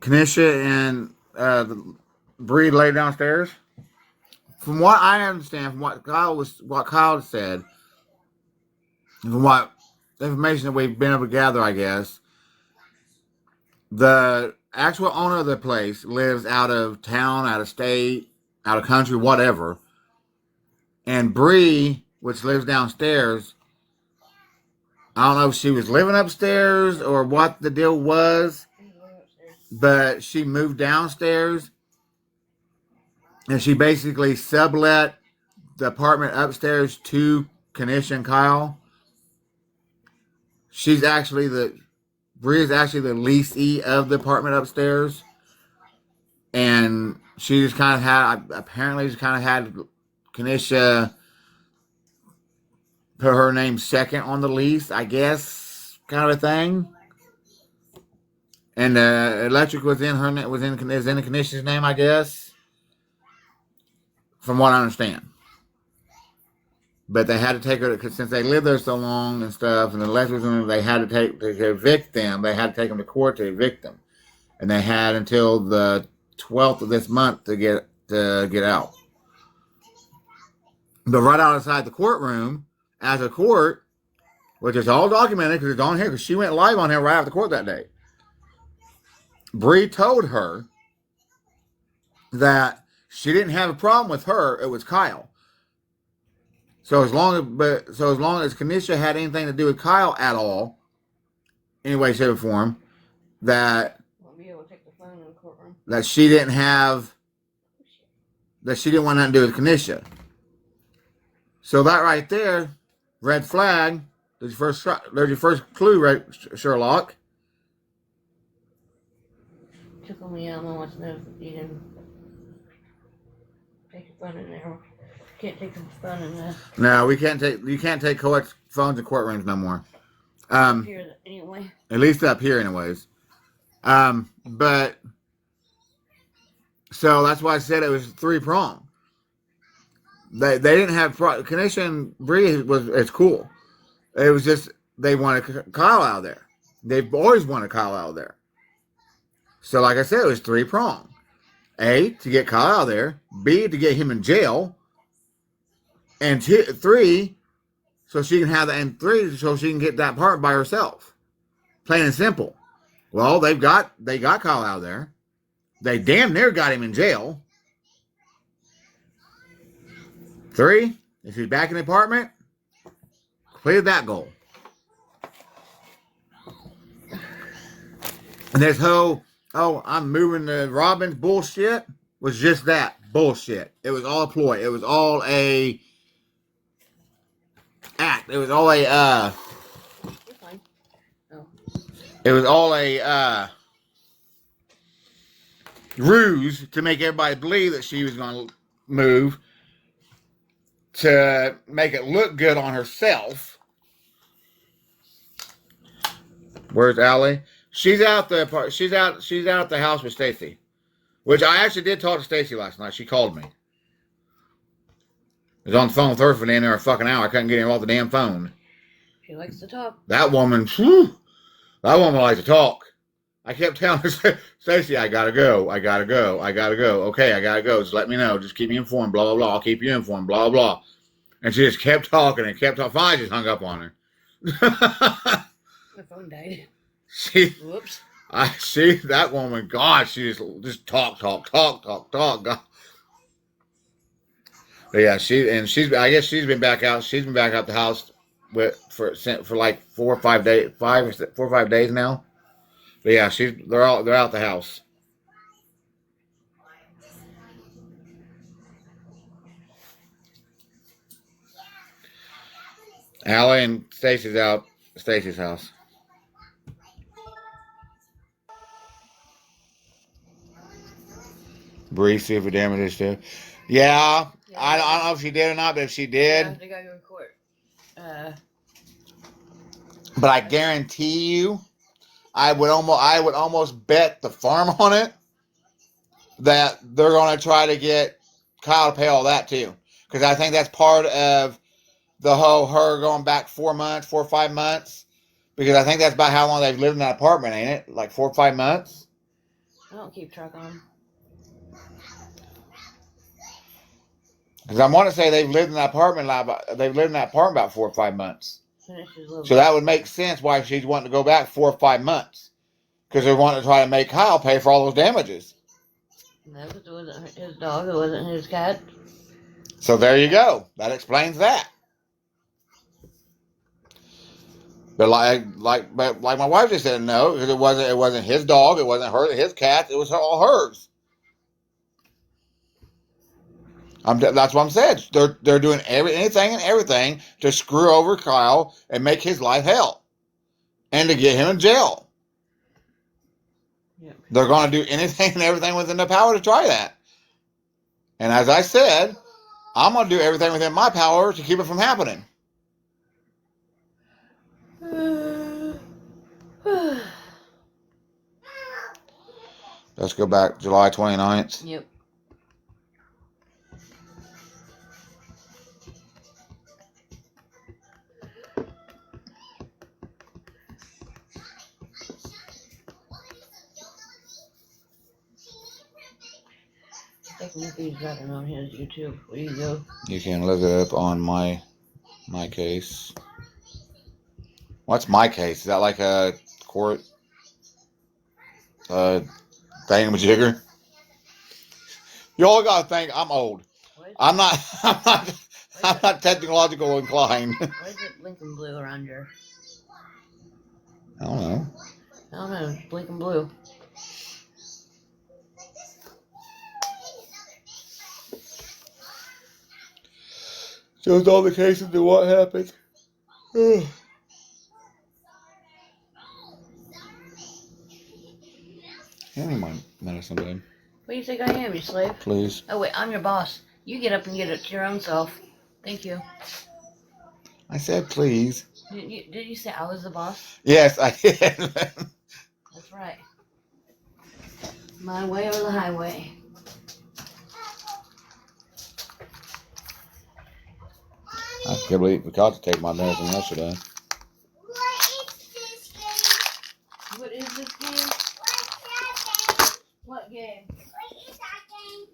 Kanisha and the Bree laid downstairs? From what I understand, from what Kyle said, from what information that we've been able to gather, I guess, the actual owner of the place lives out of town, out of state, out of country, whatever. And Bree, which lives downstairs, I don't know if she was living upstairs or what the deal was, but she moved downstairs and she basically sublet the apartment upstairs to Kanisha and Kyle. Bree is actually the leasee of the apartment upstairs. And she just kind of had Kanisha put her name second on the lease, I guess, kind of a thing. And electric was in Kanisha's name, I guess, from what I understand. But they had to take her since they lived there so long and stuff, and the electric was in, they had to evict them. They had to take them to court to evict them, and they had until the 12th of this month to get out. But right outside the courtroom, as a court, which is all documented because it's on here, because she went live on here right after court that day. Bree told her that she didn't have a problem with her; it was Kyle. So as long as Kanisha had anything to do with Kyle at all, any way, shape, or form, that she didn't want nothing to do with Kanisha. So that right there, red flag. There's your first clue, right, Sherlock? Tickle me out, Mom wants to know if you didn't take your phone in there. Can't take the phone in there. No, you can't take phones in courtrooms no more. Here anyway. At least up here, anyways. But so that's why I said it was 3-pronged. They didn't have Kanisha and Bree it's cool. It was just they wanted Kyle out of there. They've always wanted Kyle out of there. So like I said, it was 3-pronged. A, to get Kyle out of there. B, to get him in jail. And 3, so she can have that. And 3, so she can get that part by herself. Plain and simple. Well, they got Kyle out of there. They damn near got him in jail. 3, if he's back in the apartment, completed that goal. And this whole, I'm moving to Robin's bullshit was just that. Bullshit. It was all a ploy. It was all a act. It was all a, You're fine. Oh. It was all a, ruse to make everybody believe that she was going to move to make it look good on herself. Where's Allie? She's out at the house with Stacy, which I actually did talk to Stacy last night. She called me. I was on the phone with her for the end of a fucking hour. I couldn't get him off the damn phone. She likes to talk. That woman, whew, that woman likes to talk. I kept telling her, Stacy, I gotta go. Okay, I gotta go. Just let me know. Just keep me informed. Blah blah blah. I'll keep you informed. Blah blah. And she just kept talking and kept talking. Finally, just hung up on her. My phone died. Whoops. I see that woman. God, she just talk. God. But yeah, I guess she's been back out. She's been back out the house for like 4 or 5 days, 4 or 5 days now. But yeah, they're out the house. Allie and Stacy's out at Stacy's house. Bree, see if it damages too. Yeah, I don't know if she did or not, but if she did, Yeah, they got to go to court. but I guarantee you, I would almost bet the farm on it that they're going to try to get Kyle to pay all that too, because I think that's part of the whole her going back 4 months, 4 or 5 months, because I think that's about how long they've lived in that apartment, ain't it? Like 4 or 5 months. I don't keep track on them. Because I want to say they've lived in that apartment. They've lived in that apartment about 4 or 5 months. So that would make sense why she's wanting to go back 4 or 5 months, because they're wanting to try to make Kyle pay for all those damages. No, because it wasn't his dog. It wasn't his cat. So there you go. That explains that. But like my wife just said, no, because it wasn't his dog, it wasn't his cat, it was all hers. That's what I'm saying. They're doing anything and everything to screw over Kyle and make his life hell, and to get him in jail. Yep. They're going to do anything and everything within their power to try that. And as I said, I'm going to do everything within my power to keep it from happening. Let's go back July 29th. Yep. Technically, he's got it on his YouTube. Where you go? You can look it up on my case. What's my case? Is that like a court thingamajigger? You all gotta think I'm old. I'm not technological inclined. Why is it blinking blue around your? I don't know. I don't know. It's blinking blue. Shows all the cases and what happened. Hand me my medicine, babe. What do you think I am, you slave? Please. Oh wait, I'm your boss. You get up and get it to your own self. Thank you. I said please. Did you say I was the boss? Yes, I did. That's right. My way or the highway. I can't believe we forgot to take my medicine yesterday. What is this game? What game? What is that game?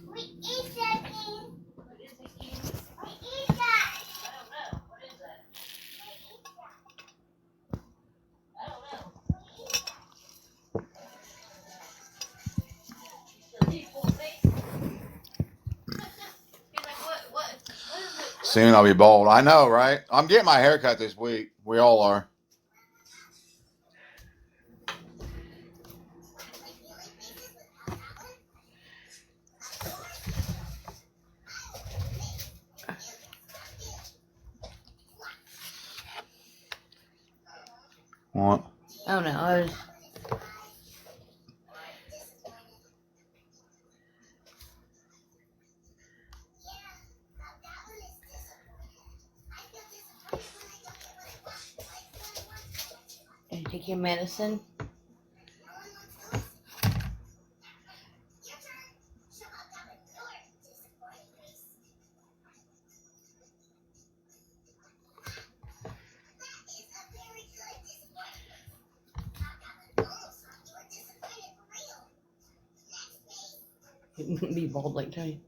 What is that game? What is this game? What is that? I don't know. What is that? I don't know. Still need full face. He's like, what is it? Soon I'll be bald. I know, right? I'm getting my hair cut this week. We all are. What? Oh no, I was. Did you take your medicine? Be bald like Tony.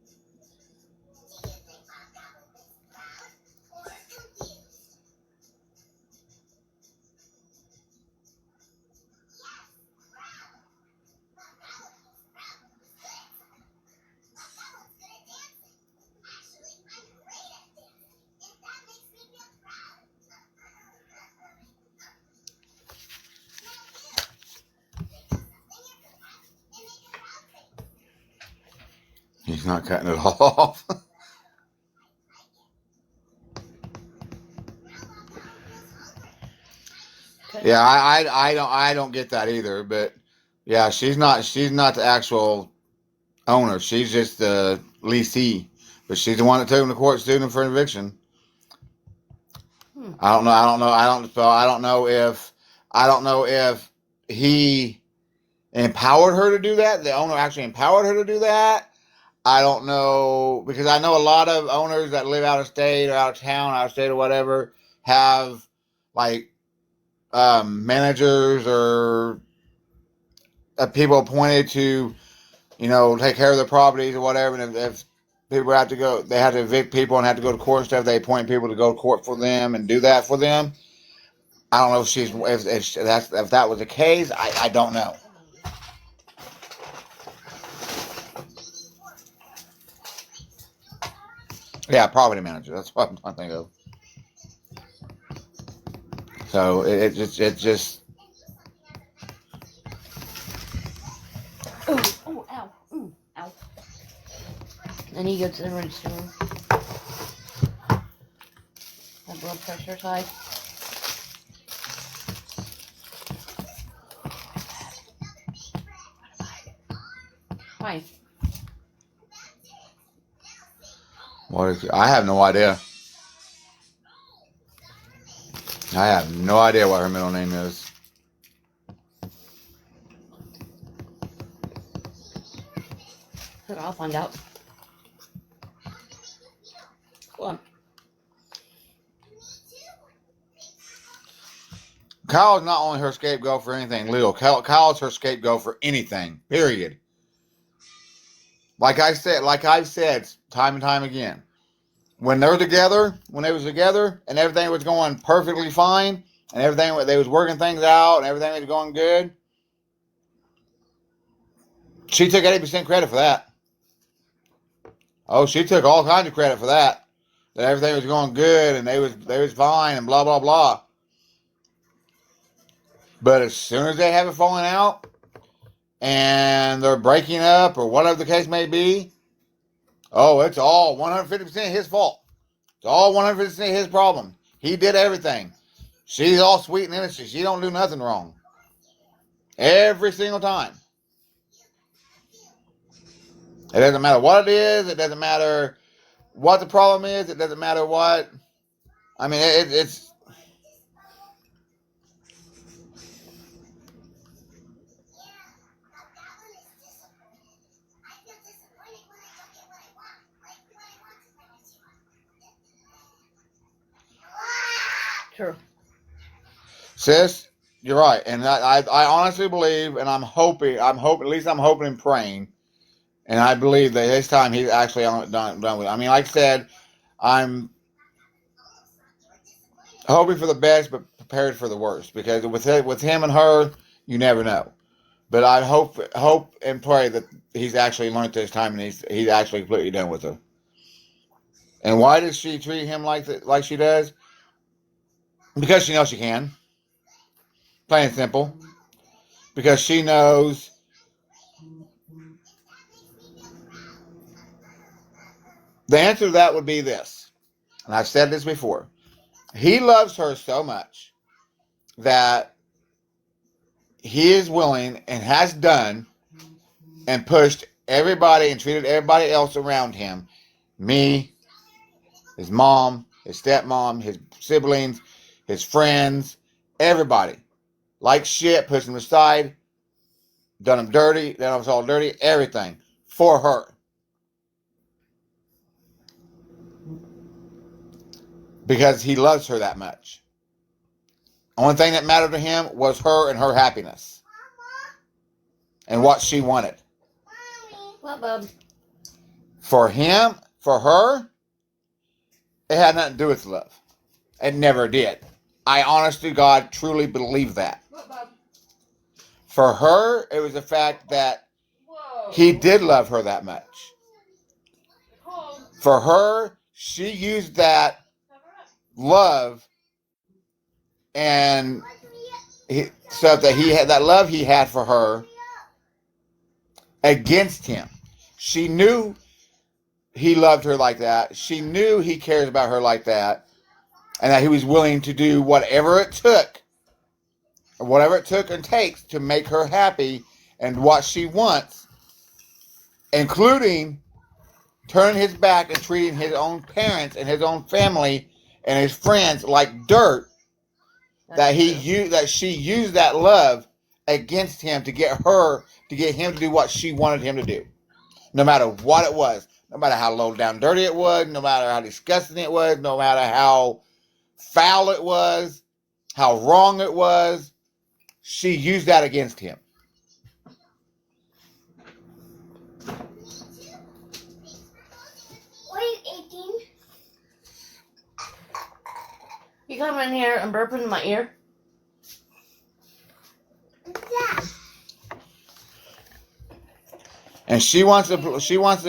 He's not cutting it off. Yeah, I don't get that either. But yeah, she's not the actual owner. She's just the leasee. But she's the one that took him to court, sued him for eviction. I don't know. I don't know if he empowered her to do that. The owner actually empowered her to do that. I don't know, because I know a lot of owners that live out of state or out of town, out of state or whatever, have like managers or people appointed to, take care of their properties or whatever. And if people have to go, they have to evict people and have to go to court and stuff. They appoint people to go to court for them and do that for them. I don't know if that was the case. I don't know. Yeah, property manager. That's what I'm trying to think of. So it just. Oh, ow. Ow. Then you go to the emergency room. My blood pressure's high. Why? I have no idea. I have no idea what her middle name is. I'll find out. Go on. Kyle's not only her scapegoat for anything legal. Kyle's her scapegoat for anything. Period. Like I've said time and time again. When they was together, and everything was going perfectly fine, and everything, they was working things out, and everything was going good, she took 80% credit for that. Oh, she took all kinds of credit for that. That everything was going good, and they was fine, and blah blah blah. But as soon as they have it falling out, and they're breaking up, or whatever the case may be, oh, it's all 150% his fault. It's all 150% his problem. He did everything. She's all sweet and innocent. She don't do nothing wrong. Every single time. It doesn't matter what it is. It doesn't matter what the problem is. It doesn't matter what. I mean, it's. True. Sis, you're right. And I honestly believe, and I'm hoping, at least I'm hoping and praying, and I believe that this time he's actually done with it. I mean, like I said, I'm hoping for the best, but prepared for the worst. Because with him and her, you never know. But I hope and pray that he's actually learned this time and he's actually completely done with her. And why does she treat him like she does? Because she knows she can. Plain and simple. Because she knows the answer to that would be this. And I've said this before. He loves her so much that he is willing and has done and pushed everybody and treated everybody else around him. Me, his mom, his stepmom, his siblings, his friends, everybody. Like shit, pushed him aside, done him dirty, done us all dirty, everything. For her. Because he loves her that much. Only thing that mattered to him was her and her happiness. And what she wanted. What, bub? For him, for her, it had nothing to do with love. It never did. I honestly, God, truly believe that. What, bub? For her, it was the fact that he did love her that much. For her, she used that love and so that he had that love he had for her against him. She knew he loved her like that. She knew he cares about her like that, and that he was willing to do whatever it took whatever it took and takes to make her happy and what she wants, including turning his back and treating his own parents and his own family and his friends like dirt. That she used that love against him to get him to do what she wanted him to do, no matter what it was, no matter how low down dirty it was, no matter how disgusting it was, no matter how foul it was, how wrong it was. She used that against him. What are you eating? You come in here and burping in my ear? What's that? And she wants to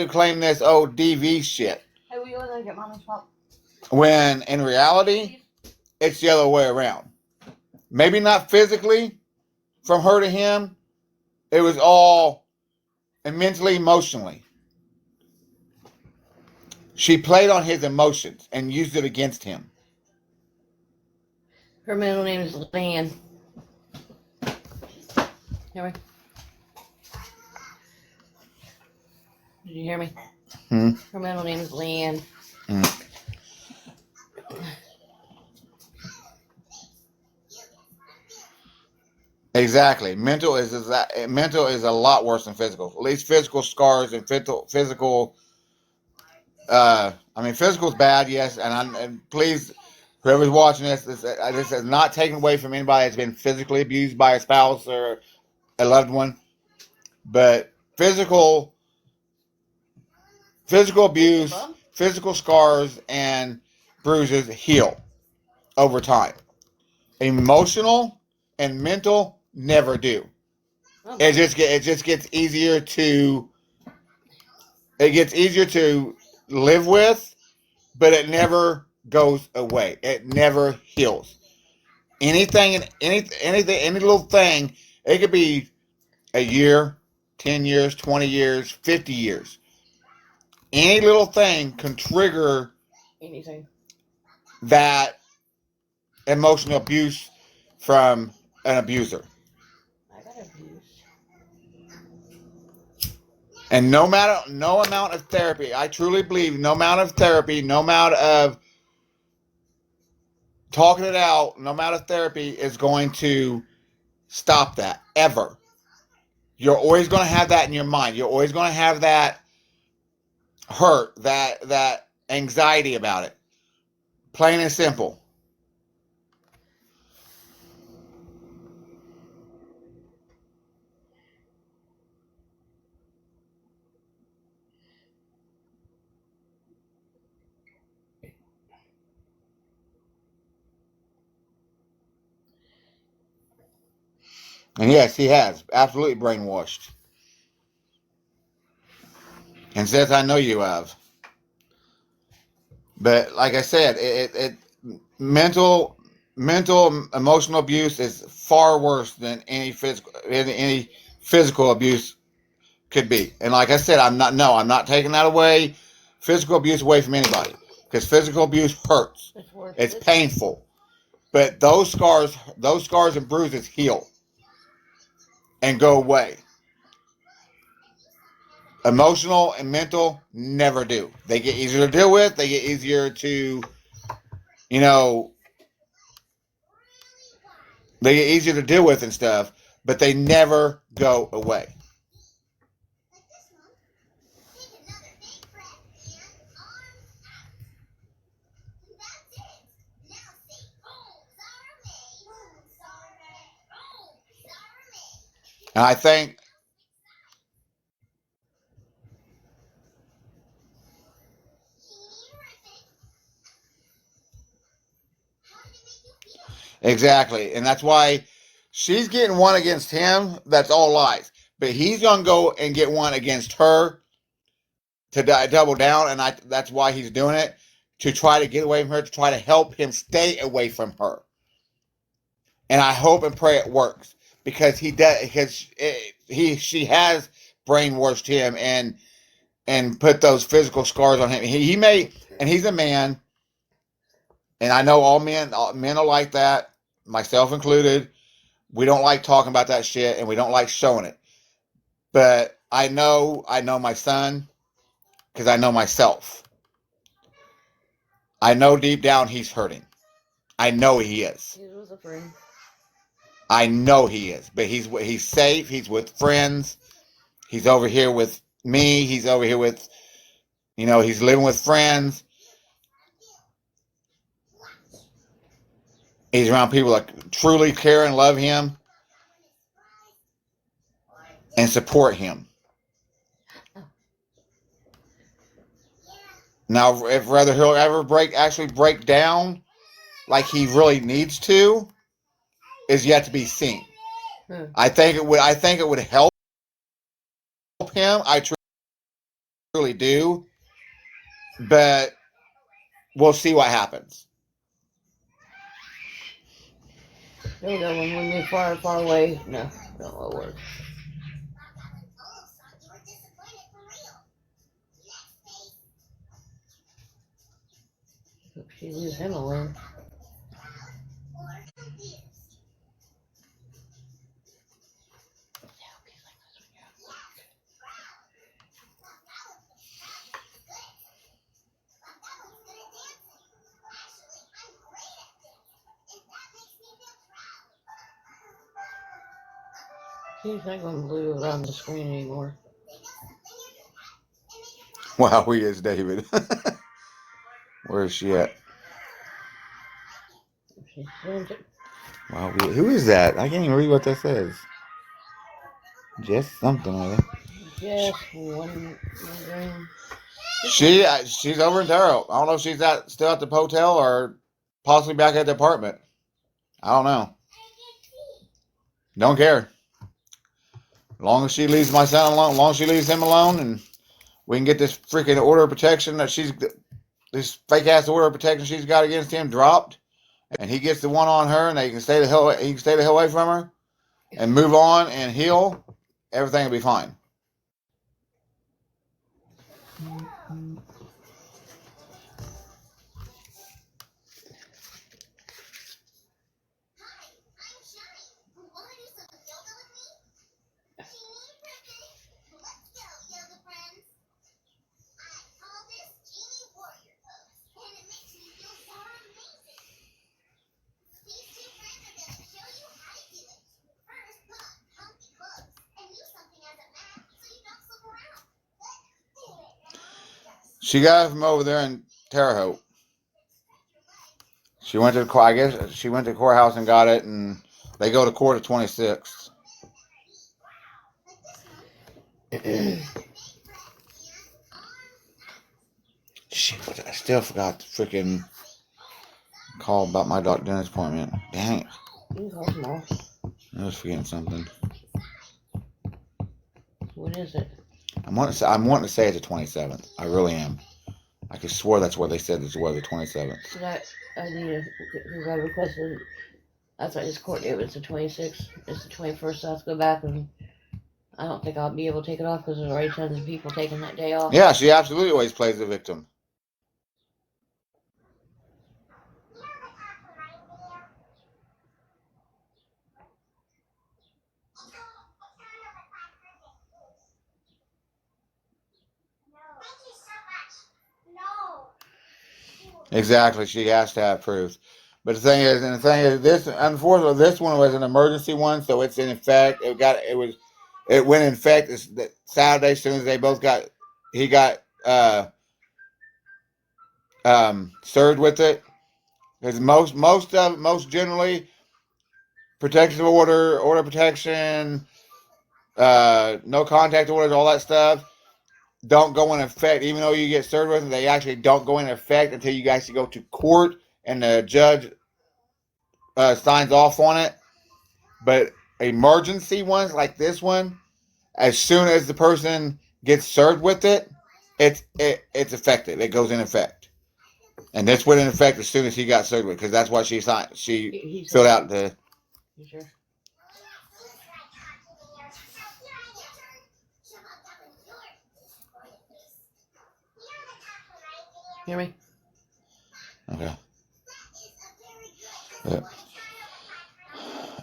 claim this DV shit. Hey, will you go and get Mama's pop? When in reality, it's the other way around. Maybe not physically from her to him. It was all mentally, emotionally. She played on his emotions and used it against him. Her middle name is Leanne. Hear me? Did you hear me? Hmm? Her middle name is Leanne. Exactly. Mental is a lot worse than physical. At least physical scars and physical. Physical is bad, yes, and please, whoever's watching this is not taken away from anybody that's been physically abused by a spouse or a loved one, but physical abuse, physical scars and bruises heal over time. Emotional and mental never do. Okay. It just gets easier to. It gets easier to live with, but it never goes away. It never heals. Anything, any little thing. It could be a year, 10 years, 20 years, 50 years. Any little thing can trigger Anything. that emotional abuse from an abuser. I got abused. And no amount of therapy, I truly believe no amount of therapy, no amount of talking it out, no amount of therapy is going to stop that, ever. You're always going to have that in your mind. You're always going to have that hurt, that anxiety about it. Plain and simple. And yes, he has. Absolutely brainwashed. And says, I know you have. But like I said, mental emotional abuse is far worse than any physical abuse could be. And like I said, I'm not taking that away, physical abuse away from anybody. Because physical abuse hurts. It's painful. But those scars and bruises heal and go away. Emotional and mental never do. They get easier to deal with. They get easier to, they get easier to deal with and stuff, but they never go away. And I think exactly, and that's why she's getting one against him. That's all lies. But he's gonna go and get one against her to double down, and that's why he's doing it, to try to get away from her, to try to help him stay away from her. And I hope and pray it works, because she has brainwashed him and put those physical scars on him. He may, and he's a man, and I know all men are like that, myself included. We don't like talking about that shit, and we don't like showing it. But I know my son, because I know myself. I know deep down he's hurting. I know he is. He was a friend. I know he is. But he's safe. He's with friends. He's over here with me. He's over here with, he's living with friends. He's around people that truly care and love him and support him. Now, if whether he'll ever actually break down like he really needs to is yet to be seen. I think it would help him. I truly do. But we'll see what happens. There we go. When we move far, far away. No, don't work. Hope she leaves him alone. He's not going blue around the screen anymore. Wow, he is, David. Where is she at? She sent it. Wow, who is that? I can't even read what that says. Just something like that. Just one room. She's over in Darrow. I don't know if she's still at the hotel or possibly back at the apartment. I don't know. Don't care. As long as she leaves my son alone, as long as she leaves him alone, and we can get this freaking order of protection this fake ass order of protection she's got against him dropped, and he gets the one on her, and he can stay the hell away from her, and move on and heal. Everything will be fine. She got it from over there in Terre Haute. She went to the courthouse and got it, and they go to court the 26th. Shit, I still forgot to freaking call about my dentist appointment. Dang it. I was forgetting something. What is it? I'm wanting to say it's the 27th. I really am. I could swear that's what they said it was, the 27th. So I need to, because I requested, that's what his court date was the 26th. It's the 21st, so I have to go back, and I don't think I'll be able to take it off because there's already tons of people taking that day off. Yeah, she absolutely always plays the victim. Exactly, she has to have proof. But the thing is, this unfortunately, this one was an emergency one, so it's in effect. It went in effect Saturday. As soon as they both he got served with it. Because most generally, protective order of protection, no contact orders, all that stuff, don't go in effect, even though you get served with them, they actually don't go in effect until you guys go to court and the judge signs off on it. But emergency ones like this one, as soon as the person gets served with it, it's effective. It goes in effect. And this went in effect as soon as he got served with, because that's what she signed. She filled out the... You sure? Hear me? Okay.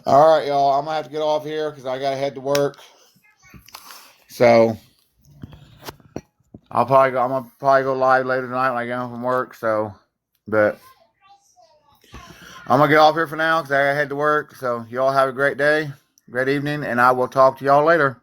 All right, y'all. I'm gonna have to get off here because I gotta head to work. So I'm gonna probably go live later tonight when I get home from work. So, but I'm gonna get off here for now because I gotta head to work. So y'all have a great day, great evening, and I will talk to y'all later.